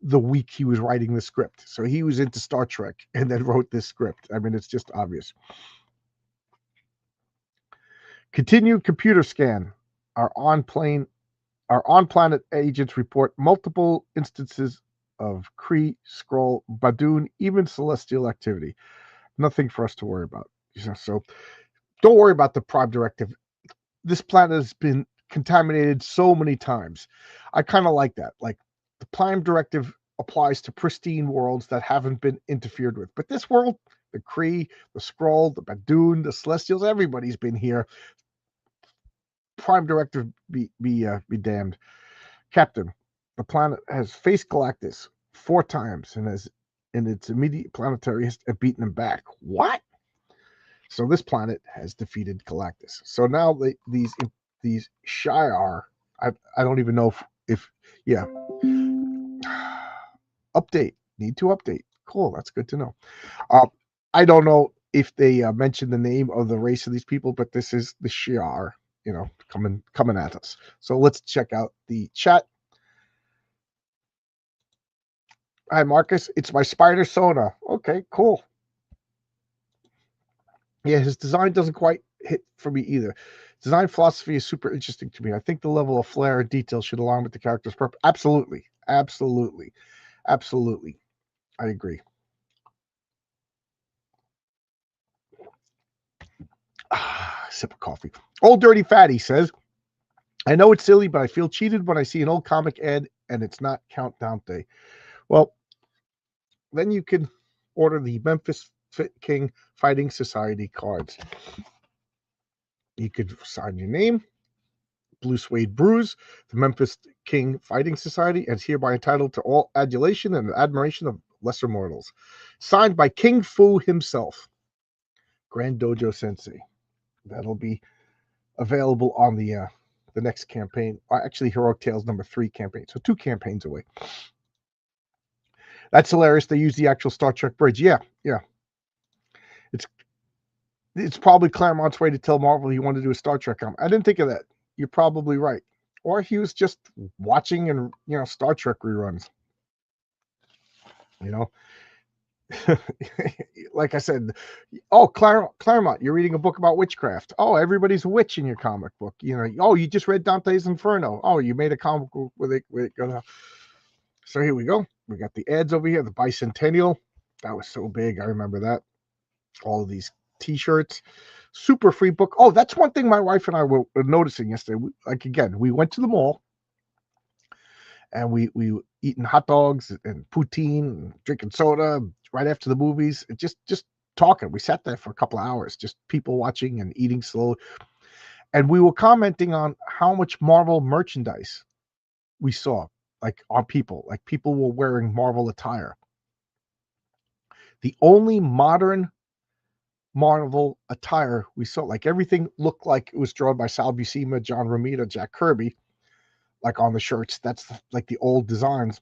the week he was writing the script. So he was into Star Trek and then wrote this script. I mean, it's just obvious. Continue computer scan. Our on-planet agents report multiple instances of Kree, Skrull, Badoon, even celestial activity. Nothing for us to worry about. So don't worry about the Prime Directive. This planet has been contaminated so many times. I kind of like that. Like, the Prime Directive applies to pristine worlds that haven't been interfered with. But this world, the Kree, the Skrull, the Badoon, the Celestials, everybody's been here. Prime Directive be damned. Captain, the planet has faced Galactus 4 times and has in its immediate planetary history beaten him back. What? So this planet has defeated Galactus. So now these Shi'ar, I don't even know if update, need to update. Cool, that's good to know. I don't know if they mentioned the name of the race of these people, but this is the Shi'ar, coming at us. So let's check out the chat. Hi, Marcus. It's my Spider Sona. Okay, cool. Yeah, his design doesn't quite hit for me either. Design philosophy is super interesting to me. I think the level of flair and detail should align with the character's purpose. Absolutely. I agree. Sip of coffee. Old Dirty Fatty says, I know it's silly, but I feel cheated when I see an old comic ad and it's not Countdown Day. Well, then you can order the Memphis King Fighting Society cards. You could sign your name, Blue Suede Brews, the Memphis King Fighting Society, and is hereby entitled to all adulation and admiration of lesser mortals. Signed by King Fu himself, Grand Dojo Sensei. That'll be available on the next campaign. Actually, Heroic Tales #3 campaign. So 2 campaigns away. That's hilarious. They use the actual Star Trek bridge. Yeah. It's probably Claremont's way to tell Marvel he wanted to do a Star Trek comic. I didn't think of that. You're probably right. Or he was just watching and Star Trek reruns. like I said, oh, Claremont, you're reading a book about witchcraft. Oh, everybody's a witch in your comic book. Oh, you just read Dante's Inferno. Oh, you made a comic book with it. So here we go. We got the ads over here, the bicentennial. That was so big. I remember that. All of these t-shirts, super free book. Oh, that's one thing my wife and I were noticing yesterday. We went to the mall and we eating hot dogs and poutine and drinking soda right after the movies, and just talking. We sat there for a couple of hours, just people watching and eating slow. And we were commenting on how much Marvel merchandise we saw, like on people. Like people were wearing Marvel attire. The only modern Marvel attire we saw, like everything looked like it was drawn by Sal Buscema, John Romita, Jack Kirby, like on the shirts. That's like the old designs.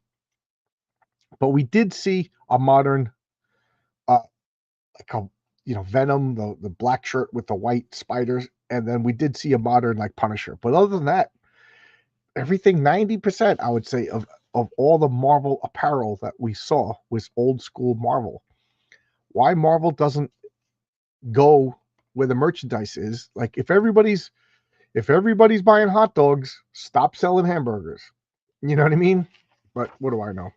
But we did see a modern, like a Venom, the black shirt with the white spiders, and then we did see a modern like Punisher. But other than that, everything 90%, I would say, of all the Marvel apparel that we saw was old school Marvel. Why Marvel doesn't go where the merchandise is? Like if everybody's buying hot dogs, stop selling hamburgers. You know what I mean? But what do I know?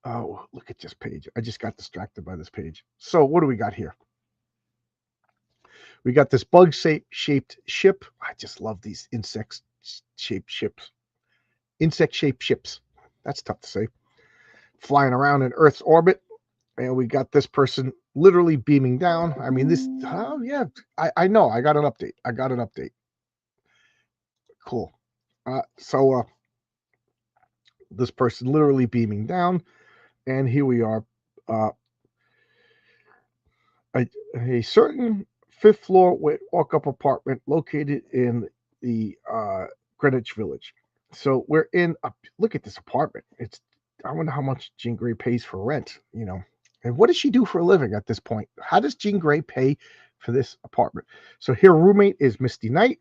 Oh, look at this page. I just got distracted by this page. So what do we got here? We got this bug-shaped ship. I just love these insect-shaped ships. Insect-shaped ships. That's tough to say. Flying around in Earth's orbit. And we got this person literally beaming down. I mean, oh yeah, I know. I got an update. Cool. So this person literally beaming down. And here we are. A certain fifth floor walk-up apartment located in the Greenwich Village. So we're in look at this apartment. I wonder how much Jean Grey pays for rent, and what does she do for a living at this point? How does Jean Grey pay for this apartment? So her roommate is Misty Knight.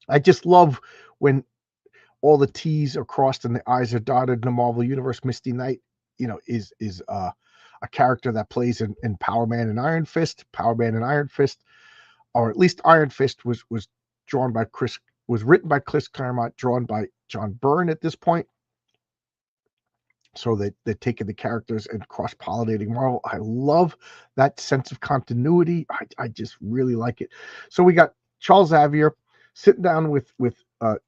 I just love when all the T's are crossed and the I's are dotted in the Marvel Universe. Misty Knight, is a character that plays in Power Man and Iron Fist. Power Man and Iron Fist, or at least Iron Fist, was written by Chris Claremont, drawn by John Byrne at this point. So they're taking the characters and cross-pollinating Marvel. I love that sense of continuity. I just really like it. So we got Charles Xavier sitting down with Mr. and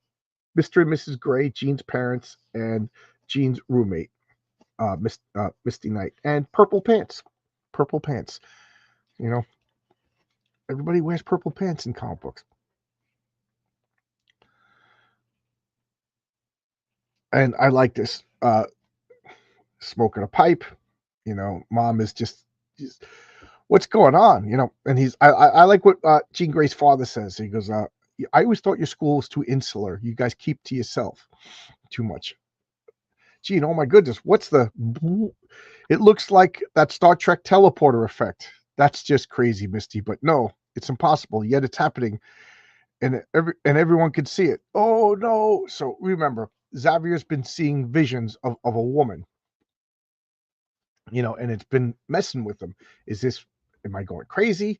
Mrs. Grey, Jean's parents, and Jean's roommate, Misty Knight, and purple pants. Everybody wears purple pants in comic books. And I like this. Smoking a pipe, mom is just what's going on, and I like what Jean Grey's father says. He goes, I always thought your school was too insular. You guys keep to yourself too much. Jean, oh my goodness, it looks like that Star Trek teleporter effect. That's just crazy, Misty, but no, it's impossible, yet it's happening, and everyone can see it. Oh no. So remember, Xavier's been seeing visions of a woman, and it's been messing with him. Am I going crazy?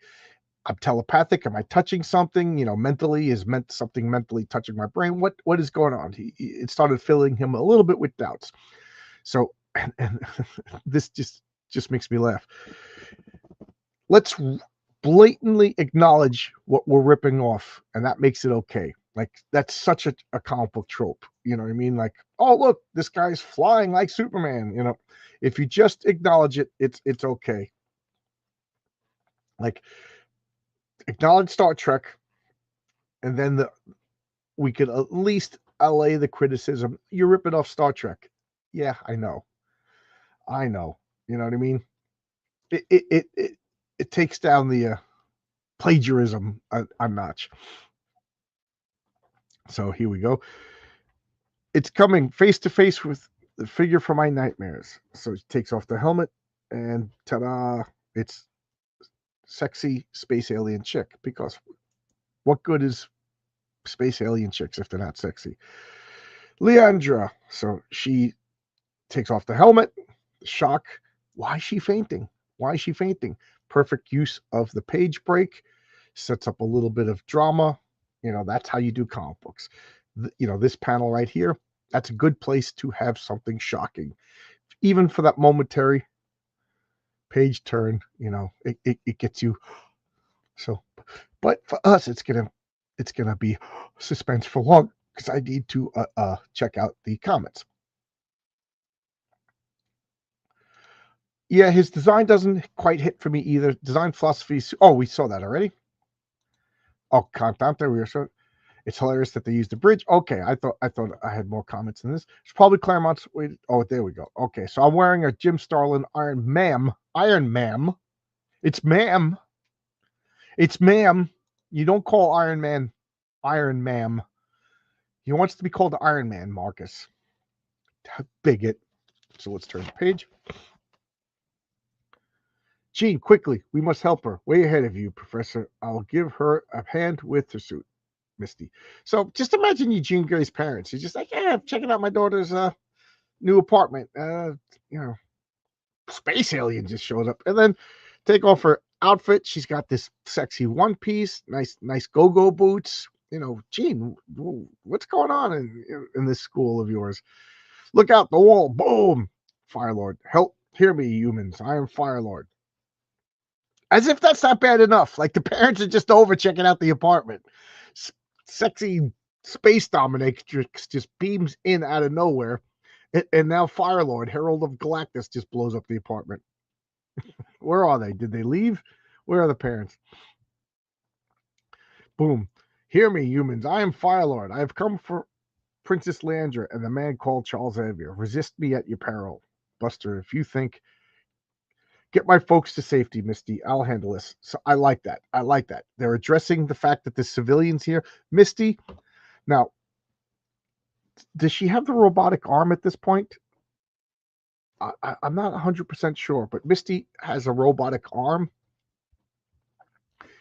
I'm telepathic. Am I touching something? Mentally, something mentally touching my brain? What is going on? It started filling him a little bit with doubts. So, and this just makes me laugh. Let's blatantly acknowledge what we're ripping off, and that makes it okay. Like that's such a comic book trope. You know what I mean? Like, oh look, this guy's flying like Superman. If you just acknowledge it, it's okay. Like acknowledge Star Trek, and then we could at least allay the criticism. You're ripping off Star Trek. Yeah, I know. You know what I mean? It takes down the plagiarism a notch. So here we go. It's coming face to face with the figure from my nightmares. So he takes off the helmet, and ta-da! It's sexy space alien chick. Because what good is space alien chicks if they're not sexy? Leandra. So she Takes off the helmet, shock. Why is she fainting? Why is she fainting? Perfect use of the page break, sets up a little bit of drama. That's how you do comic books. This panel right here, that's a good place to have something shocking. Even for that momentary page turn, it gets you. So, but for us, it's gonna be suspense for long because I need to check out the comments. Yeah, his design doesn't quite hit for me either. Design philosophy. Oh, we saw that already. Oh, Contante, we were so. It's hilarious that they used the bridge. Okay, I thought I had more comments than this. It's probably Claremont's. Wait, oh, there we go. Okay, so I'm wearing a Jim Starlin Iron Ma'am. It's ma'am. It's ma'am. You don't call Iron Man Iron Ma'am. He wants to be called Iron Man, Marcus. Bigot. So let's turn the page. Jean, quickly, we must help her. Way ahead of you, Professor. I'll give her a hand with her suit, Misty. So just imagine you, Jean Grey's parents. You're just like, yeah, I'm checking out my daughter's new apartment. Space alien just showed up. And then take off her outfit. She's got this sexy one piece, nice go-go boots. Jean, what's going on in this school of yours? Look out the wall. Boom. Firelord. Help. Hear me, humans. I am Firelord. As if that's not bad enough. Like the parents are just over checking out the apartment. Sexy space dominatrix just beams in out of nowhere. And now Firelord, Herald of Galactus, just blows up the apartment. Where are they? Did they leave? Where are the parents? Boom. Hear me, humans. I am Firelord. I have come for Princess Leandra and the man called Charles Xavier. Resist me at your peril. Buster, if you think... Get my folks to safety, Misty. I'll handle this. So I like that. They're addressing the fact that there's civilians here. Misty, now, does she have the robotic arm at this point? I'm not 100% sure, but Misty has a robotic arm.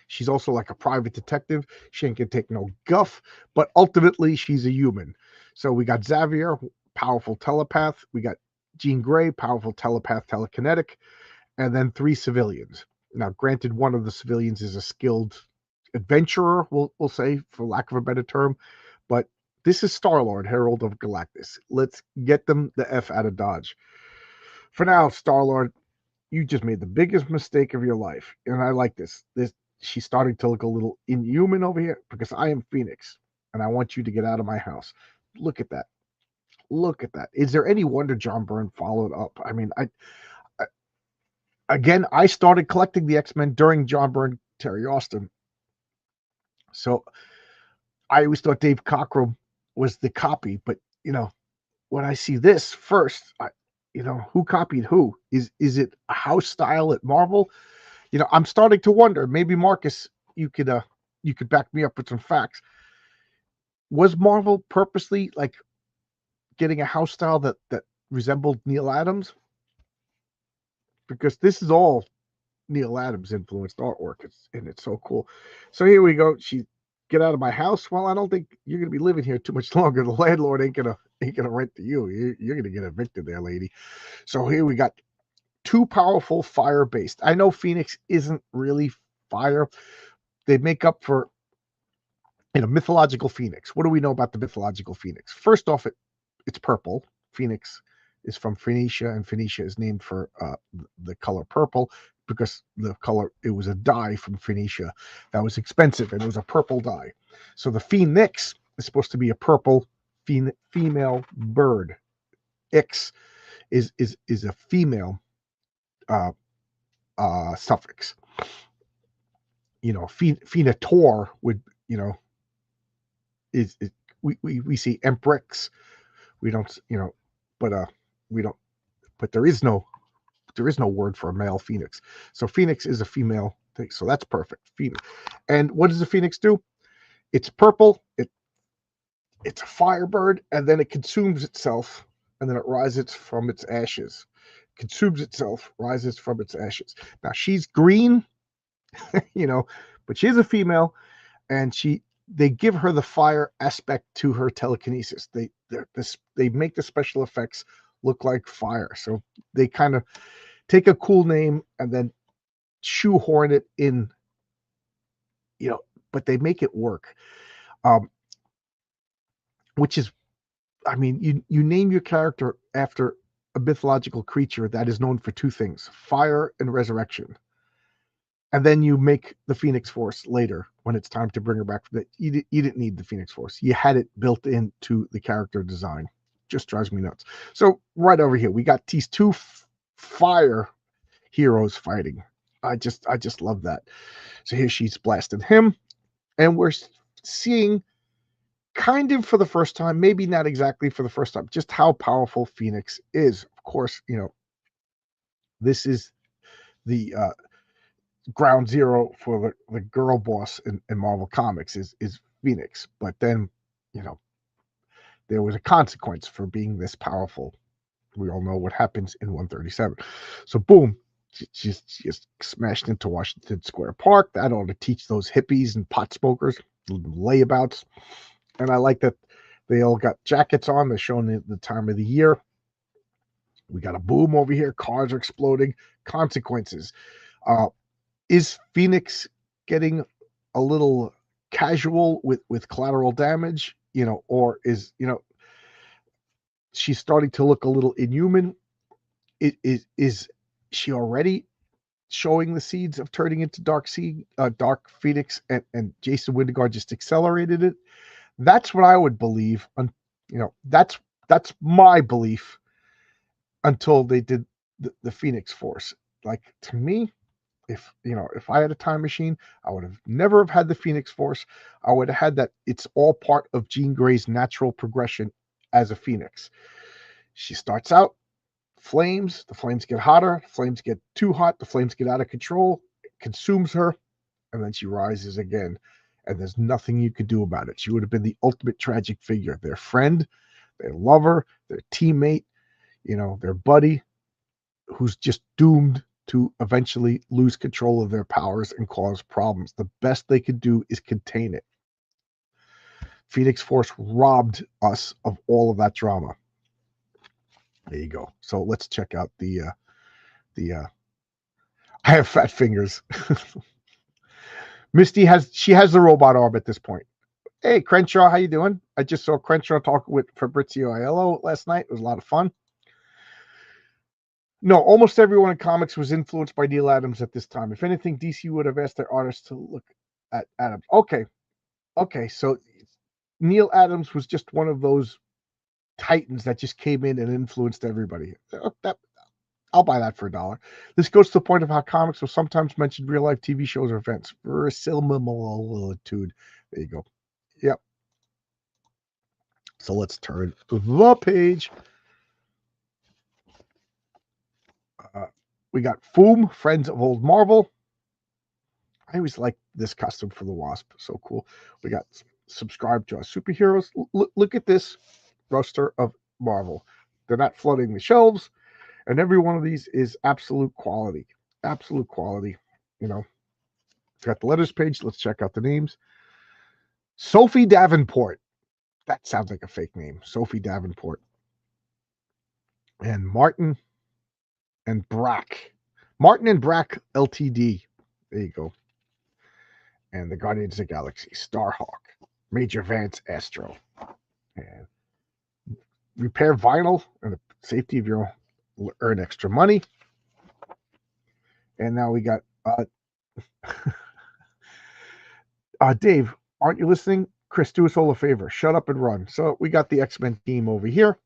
She's also like a private detective. She ain't gonna take no guff, but ultimately she's a human. So we got Xavier, powerful telepath. We got Jean Grey, powerful telepath, telekinetic. And then 3 civilians. Now, granted, one of the civilians is a skilled adventurer, we'll say, for lack of a better term, but this is Star-Lord, Herald of Galactus. Let's get them the F out of Dodge. For now, Star-Lord, you just made the biggest mistake of your life, and I like this. She's starting to look a little inhuman over here because I am Phoenix, and I want you to get out of my house. Look at that. Is there any wonder John Byrne followed up? I mean, I started collecting the X-Men during John Byrne, Terry Austin. So I always thought Dave Cockrum was the copy, but when I see this first, who copied who? Is it a house style at Marvel? I'm starting to wonder. Maybe Marcus, you could back me up with some facts. Was Marvel purposely like getting a house style that resembled Neil Adams? Because this is all Neil Adams influenced artwork. It's so cool. So here we go. She get out of my house. Well, I don't think you're gonna be living here too much longer. The landlord ain't gonna rent to you. You're gonna get evicted there, lady. So here we got 2 powerful fire based. I know Phoenix isn't really fire. They make up for mythological Phoenix. What do we know about the mythological Phoenix? First off, it's purple. Phoenix is from Phoenicia, and Phoenicia is named for the color purple because it was a dye from Phoenicia that was expensive, and it was a purple dye. So the Phoenix is supposed to be a purple female bird. X is a female suffix. Phoenitor would is we see Emprix. We don't but we don't. But there is no word for a male phoenix. So Phoenix is a female thing. So that's perfect. Phoenix. And what does the Phoenix do? It's purple. It's a firebird, and then it consumes itself, and then it rises from its ashes. Consumes itself, rises from its ashes. Now she's green, but she's a female, and they give her the fire aspect to her telekinesis. They make the special effects look like fire. So they kind of take a cool name and then shoehorn it in, but they make it work. Which is, I mean, you name your character after a mythological creature that is known for two things: fire and resurrection. And then you make the Phoenix Force later when it's time to bring her back. You didn't need the Phoenix Force. You had it built into the character design. Just drives me nuts. So right over here, we got these two fire heroes fighting. I just love that. So here she's blasting him, and we're seeing kind of for the first time, maybe not exactly for the first time, just how powerful Phoenix is. Of course, this is the ground zero for the girl boss in Marvel Comics is Phoenix. But then, there was a consequence for being this powerful. We all know what happens in 137. So boom, she's smashed into Washington Square Park. That ought to teach those hippies and pot smokers layabouts. And I like that they all got jackets on. They're showing the time of the year. We got a boom over here. Cars are exploding. Consequences. Is Phoenix getting a little casual with collateral damage? Or is she's starting to look a little inhuman? Is she already showing the seeds of turning into Dark Phoenix, and Jason Wyngarde just accelerated it? That's what I would believe. That's my belief until they did the Phoenix Force. Like, to me, if I had a time machine, I would have never have had the Phoenix Force. I would have had that. It's all part of Jean Grey's natural progression as a Phoenix. She starts out flames. The flames get hotter. The flames get too hot. The flames get out of control. It consumes her, and then she rises again. And there's nothing you could do about it. She would have been the ultimate tragic figure. Their friend, their lover, their teammate, their buddy, who's just doomed to eventually lose control of their powers and cause problems. The best they could do is contain it. Phoenix Force robbed us of all of that drama. There you go. So let's check out the I have fat fingers. Misty has the robot arm at this point. Hey, Crenshaw, how you doing? I just saw Crenshaw talk with Fabrizio Aiello last night. It was a lot of fun. No, almost everyone in comics was influenced by Neil Adams at this time. If anything, DC would have asked their artists to look at Adams. Okay, so Neil Adams was just one of those titans that just came in and influenced everybody. I'll buy that for $1. This goes to the point of how comics will sometimes mention real-life TV shows or events. Verisimilitude. There you go. Yep. So let's turn the page. We got Foom, Friends of Old Marvel. I always like this costume for the Wasp. So cool. We got Subscribe to Our Superheroes. Look at this roster of Marvel. They're not flooding the shelves. And every one of these is absolute quality. Absolute quality. Got the letters page. Let's check out the names. Sophie Davenport. That sounds like a fake name. Sophie Davenport. And Martin and Brack. Martin and Brack Ltd. There you go. And the Guardians of the Galaxy. Starhawk. Major Vance Astro. And Repair Vinyl and the safety of your own. Earn extra money. And now we got Dave, aren't you listening? Chris, do us all a favor. Shut up and run. So we got the X-Men team over here.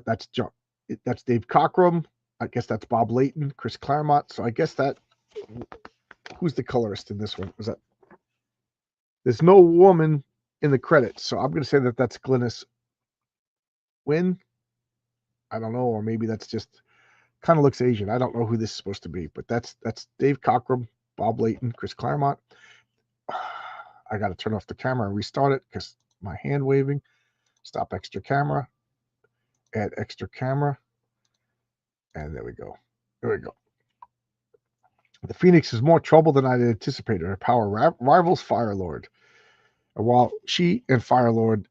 That's Dave Cockrum. I guess that's Bob Layton, Chris Claremont. So I guess who's the colorist in this one? Was that? There's no woman in the credits, so I'm going to say that's Glynis Wynn. I don't know, or maybe that's just kind of looks Asian. I don't know who this is supposed to be, but that's Dave Cockrum, Bob Layton, Chris Claremont. I got to turn off the camera and restart it because my hand waving. Stop extra camera. Add extra camera. And there we go. There we go. The Phoenix is more trouble than I'd anticipated. Her power rivals Firelord. And while she and Firelord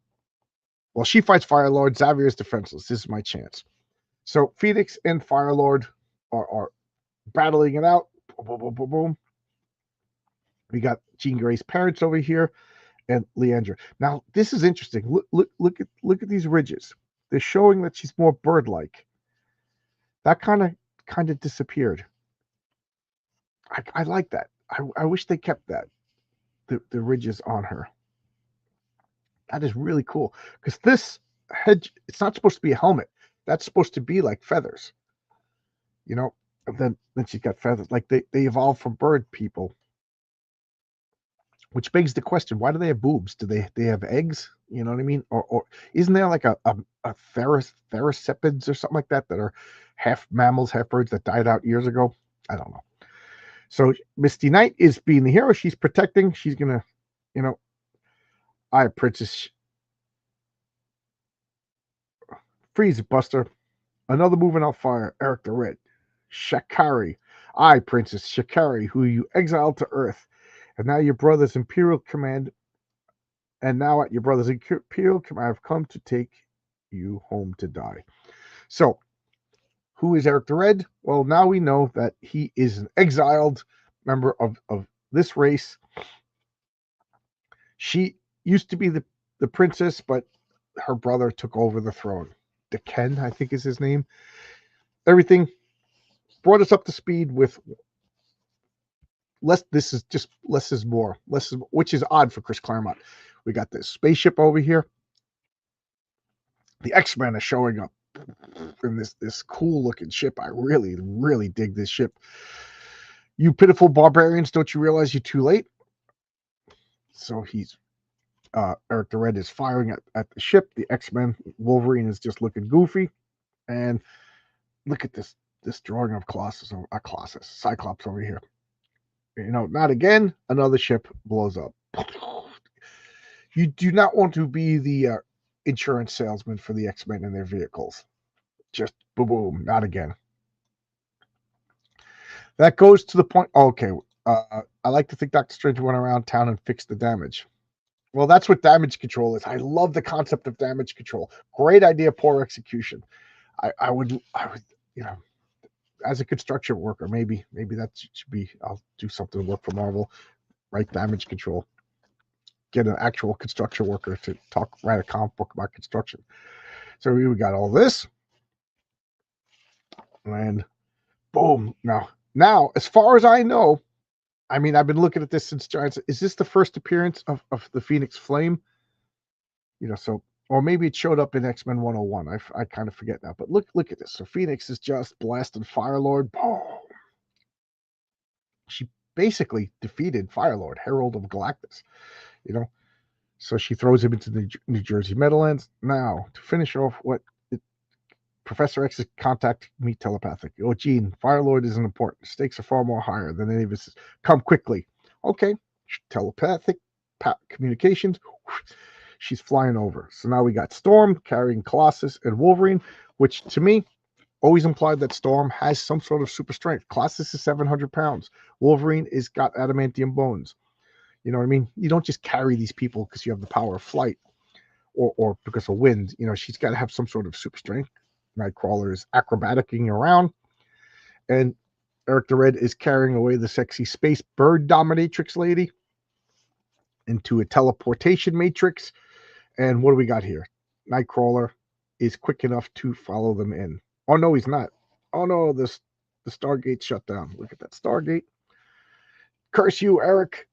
Well, she fights Firelord. Xavier is defenseless. This is my chance. So Phoenix and Firelord are battling it out. Boom, boom, boom, boom. We got Jean Grey's parents over here and Leandra. Now, this is interesting. Look at these ridges. They're showing that she's more bird-like. That kind of disappeared. I like that. I wish they kept that. The ridges on her. That is really cool. Because this head, it's not supposed to be a helmet. That's supposed to be like feathers. You know, and then she's got feathers. Like they evolved from bird people. Which begs the question, why do they have boobs? Do they have eggs? You know what I mean? Or isn't there like a theracipeds or something like that are half mammals, half birds that died out years ago? I don't know. So Misty Knight is being the hero. She's protecting. She's going to, Princess Freeze Buster. Another moving out fire. Eric the Red. Shakari. Princess Shakari, who you exiled to Earth. And now your brother's Imperial Command. And now at your brother's Imperial Command, I've come to take you home to die. So, who is Eric the Red? Well, now we know that he is an exiled member of this race. She used to be the princess, but her brother took over the throne. Deken, I think is his name. Everything brought us up to speed with less. This is just less is more. Which is odd for Chris Claremont. We got this spaceship over here. The X-Men are showing up in this cool looking ship. I really dig this ship. You pitiful barbarians, don't you realize you're too late? So he's Eric the Red is firing at the ship. The X-Men, Wolverine is just looking goofy. And look at this drawing of Cyclops over here. Not again. Another ship blows up. You do not want to be the insurance salesman for the X-Men and their vehicles. Just boom, boom, not again. That goes to the point. Okay, I like to think Doctor Strange went around town and fixed the damage. Well, that's what damage control is. I love the concept of damage control. Great idea, poor execution. I would, as a construction worker, maybe that should be. I'll do something to work for Marvel, write damage control. Get an actual construction worker to write a comic book about construction. So we got all this, and boom. Now, as far as I know, I mean, I've been looking at this since Giants. Is this the first appearance of the Phoenix Flame? So, or maybe it showed up in X-Men 101. I kind of forget now. But look at this. So Phoenix is just blasting Firelord. Boom. She basically defeated Firelord, Herald of Galactus. So she throws him into the New Jersey Meadowlands. Now, to finish off Professor X is contacting me telepathic. Oh, Jean, Firelord isn't important. The stakes are far more higher than any of us. Come quickly. Okay. Telepathic communications. She's flying over. So now we got Storm carrying Colossus and Wolverine, which to me always implied that Storm has some sort of super strength. Colossus is 700 pounds. Wolverine is got adamantium bones. You know what I mean? You don't just carry these people because you have the power of flight or because of wind. She's got to have some sort of super strength. Nightcrawler is acrobaticking around, and Eric the Red is carrying away the sexy space bird dominatrix lady into a teleportation matrix. And what do we got here? Nightcrawler is quick enough to follow them in. Oh no, he's not. Oh no, the Stargate shut down. Look at that Stargate. Curse you, Eric.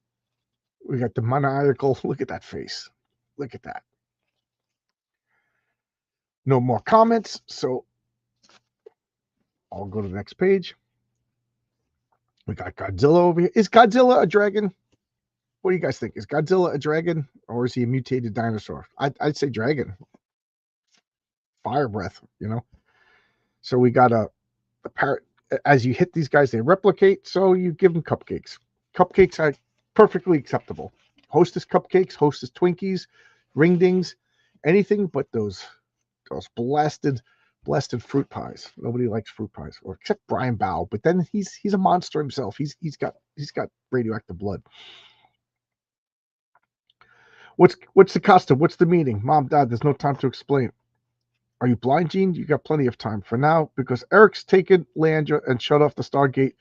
We got the maniacal. Look at that face. Look at that. No more comments, so I'll go to the next page. We got Godzilla over here. Is Godzilla a dragon? What do you guys think? Is Godzilla a dragon or is he a mutated dinosaur? I'd say dragon. Fire breath, So we got a parrot. As you hit these guys, they replicate, so you give them cupcakes. Cupcakes are perfectly acceptable. Hostess cupcakes, Hostess Twinkies, ring dings, anything but those blasted fruit pies. Nobody likes fruit pies, or except Brian Bow. But then he's a monster himself. He's got radioactive blood. What's the costume? What's the meaning? Mom, Dad, there's no time to explain. Are you blind, Jean? You got plenty of time for now because Eric's taken Leandra and shut off the Stargate.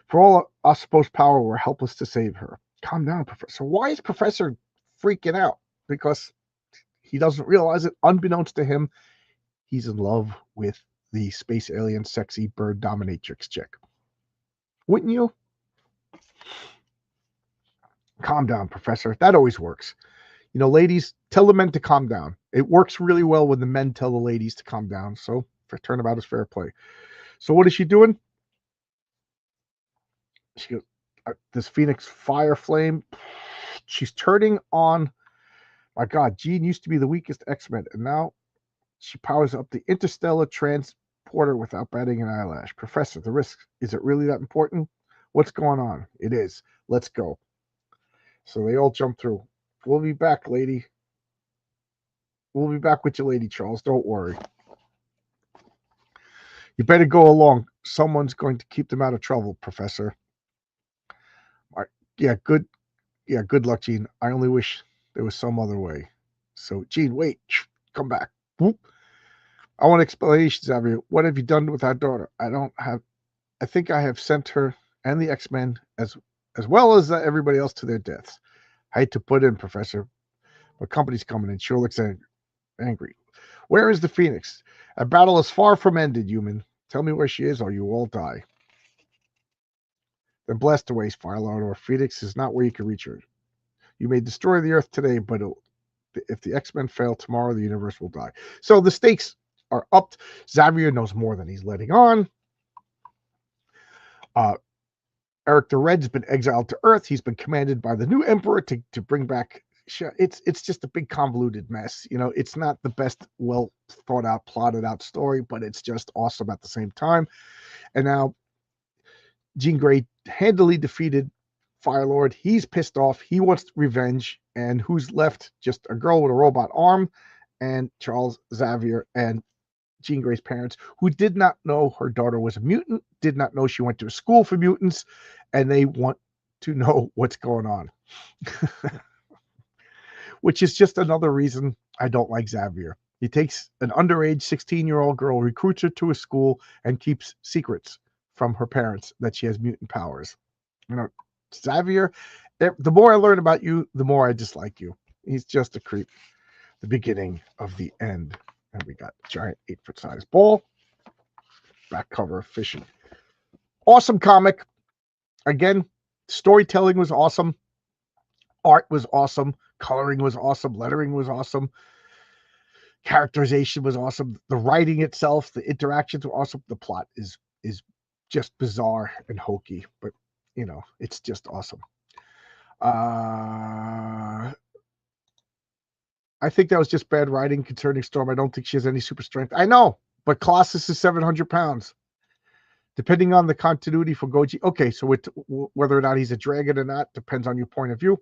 For all our supposed power, we're helpless to save her. Calm down, Professor. Why is Professor freaking out? Because he doesn't realize it. Unbeknownst to him, he's in love with the space alien sexy bird dominatrix chick. Wouldn't you? Calm down, Professor. That always works. You know, ladies, tell the men to calm down. It works really well when the men tell the ladies to calm down. So, for turnabout is fair play. So, what is she doing? She goes, this Phoenix fire flame. She's turning on. My God, Jean used to be the weakest X-Men, and now she powers up the interstellar transporter without batting an eyelash. Professor, the risk, is it really that important? What's going on? It is. Let's go. So they all jump through. We'll be back, lady. We'll be back with you, Lady Charles. Don't worry. You better go along. Someone's going to keep them out of trouble, Professor. Yeah, good. Yeah, good luck, Jean. I only wish there was some other way. So, Jean, wait. Come back. Whoop. I want explanations, Xavier. What have you done with our daughter? I think I have sent her and the X-Men as well as everybody else to their deaths. I hate to put in, Professor, but company's coming in. Sure looks angry. Where is the Phoenix? A battle is far from ended, human. Tell me where she is, or you all die. Then blast away, Firelord, or Phoenix is not where you can reach her. You may destroy the Earth today, but if the X-Men fail tomorrow, the universe will die. So the stakes are upped. Xavier knows more than he's letting on. Eric the Red's been exiled to Earth. He's been commanded by the new Emperor to bring back. It's just a big convoluted mess. You know, it's not the best, well thought out, plotted out story, but it's just awesome at the same time. And now Jean Grey handily defeated Firelord. He's pissed off. He wants revenge. And who's left? Just a girl with a robot arm and Charles Xavier and Jean Grey's parents, who did not know her daughter was a mutant, did not know she went to a school for mutants, and they want to know what's going on. Which is just another reason I don't like Xavier. He takes an underage 16-year-old girl, recruits her to a school, and keeps secrets from her parents that she has mutant powers. You know, Xavier, the more I learn about you, the more I dislike you. He's just a creep. The beginning of the end. And we got giant 8-foot size ball. Back cover fishing. Awesome comic. Again, storytelling was awesome. Art was awesome. Coloring was awesome. Lettering was awesome. Characterization was awesome. The writing itself, the interactions were awesome. The plot is just bizarre and hokey, but you know, it's just awesome. I think that was just bad writing concerning Storm. I don't think she has any super strength. I know, but Colossus is 700 pounds. Depending on the continuity for Goji. Okay, so whether or not he's a dragon or not depends on your point of view.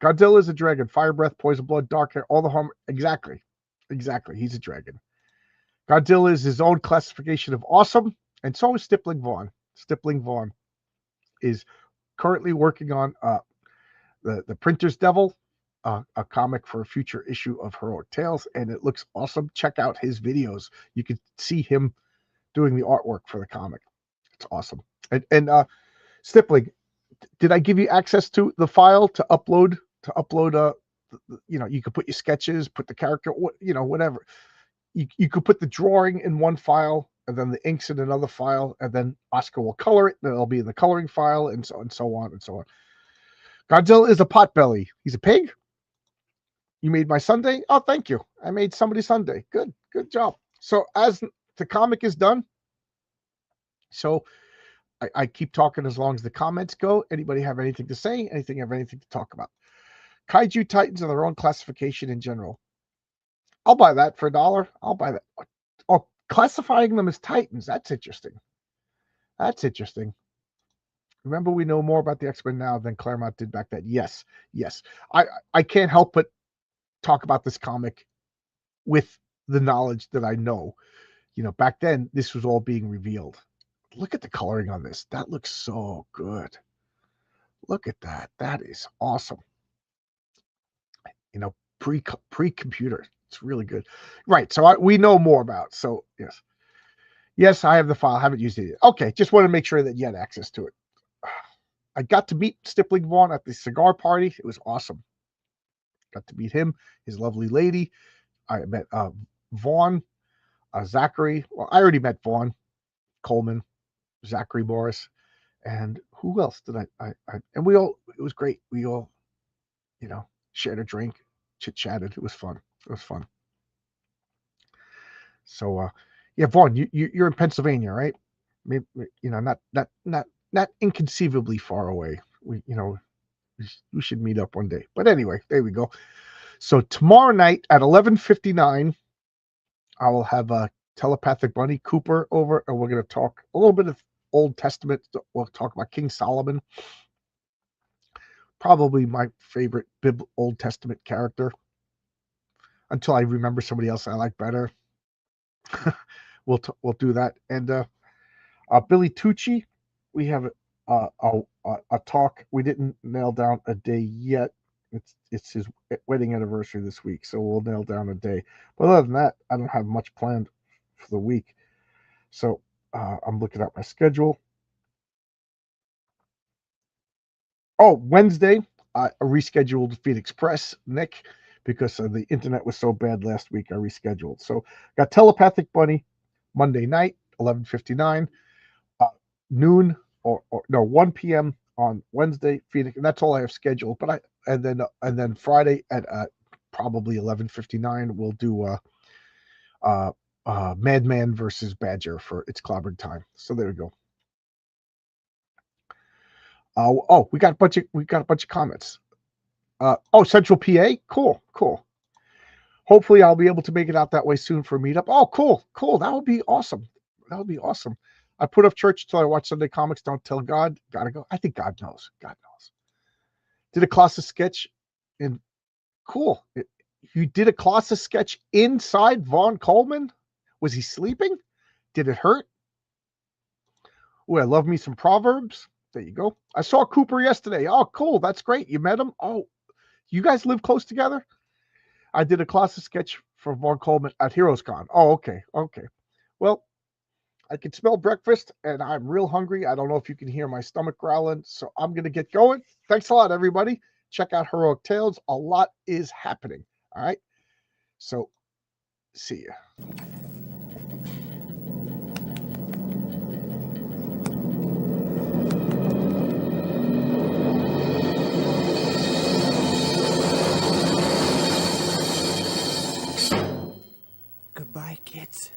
Godzilla is a dragon. Fire breath, poison blood, dark hair, all the harm. Exactly. He's a dragon. Godzilla is his own classification of awesome, and so is Stippling Vaughn. Stippling Vaughn is currently working on the Printer's Devil, a comic for a future issue of Heroic Tales, and it looks awesome. Check out his videos. You can see him doing the artwork for the comic. It's awesome. And Stippling, did I give you access to the file to upload? You know, you could put your sketches, put the character, you know, whatever. You could put the drawing in one file, and then the inks in another file, and then Oscar will color it. Then it'll be in the coloring file, and so on. Godzilla is a potbelly. He's a pig. You made my Sunday? Oh, thank you. I made somebody's Sunday. Good job. So as the comic is done, so I keep talking as long as the comments go. Anybody have anything to say? Have anything to talk about? Kaiju Titans are their own classification in general. I'll buy that for $1. I'll buy that. Oh, classifying them as Titans. That's interesting. Remember, we know more about the X-Men now than Claremont did back then. Yes. I can't help but talk about this comic with the knowledge that I know. You know, back then, this was all being revealed. Look at the coloring on this. That looks so good. Look at that. That is awesome. pre-computer. It's really good. Right. So we know more about. So yes, I have the file. I haven't used it yet. Okay, just want to make sure that you had access to it. I got to meet Stippling Vaughn at the cigar party. It was awesome. Got to meet him, his lovely lady. I met Vaughn, Zachary. Well, I already met Vaughn, Coleman, Zachary Morris, and who else did I and we all, it was great. We all, shared a drink, chit-chatted. It was fun. So Vaughn, you're in Pennsylvania, right? Maybe, not inconceivably far away. We should meet up one day. But anyway, there we go. So tomorrow night at 11:59, I will have a Telepathic Bunny Cooper over, and we're going to talk a little bit of Old Testament. We'll talk about King Solomon, probably my favorite Old Testament character, until I remember somebody else I like better. We'll do that. And Billy Tucci, we have a talk. We didn't nail down a day yet. It's his wedding anniversary this week, so we'll nail down a day. But other than that, I don't have much planned for the week. So I'm looking at my schedule. Oh, Wednesday, I rescheduled Phoenix Press, Nick, because the internet was so bad last week. I rescheduled. So got Telepathic Bunny Monday night, 11:59, noon or 1 p.m. on Wednesday, Phoenix, and that's all I have scheduled. But and then Friday at probably 11:59, we'll do Madman versus Badger for It's Clobbering Time. So there we go. We got a bunch of comments. Central PA, cool. Hopefully, I'll be able to make it out that way soon for a meetup. Oh, cool. That would be awesome. I put off church until I watch Sunday Comics. Don't tell God. Gotta go. I think God knows. Did a classic sketch, and cool. You did a classic sketch inside Vaughn Coleman. Was he sleeping? Did it hurt? Oh, I love me some Proverbs. There you go. I saw Cooper yesterday. Oh, cool. That's great. You met him? Oh, you guys live close together? I did a classic sketch for Vaughn Coleman at HeroesCon. Oh, okay. Well, I can smell breakfast, and I'm real hungry. I don't know if you can hear my stomach growling, so I'm going to get going. Thanks a lot, everybody. Check out Heroic Tales. A lot is happening. All right? So, see ya. Goodbye, kids.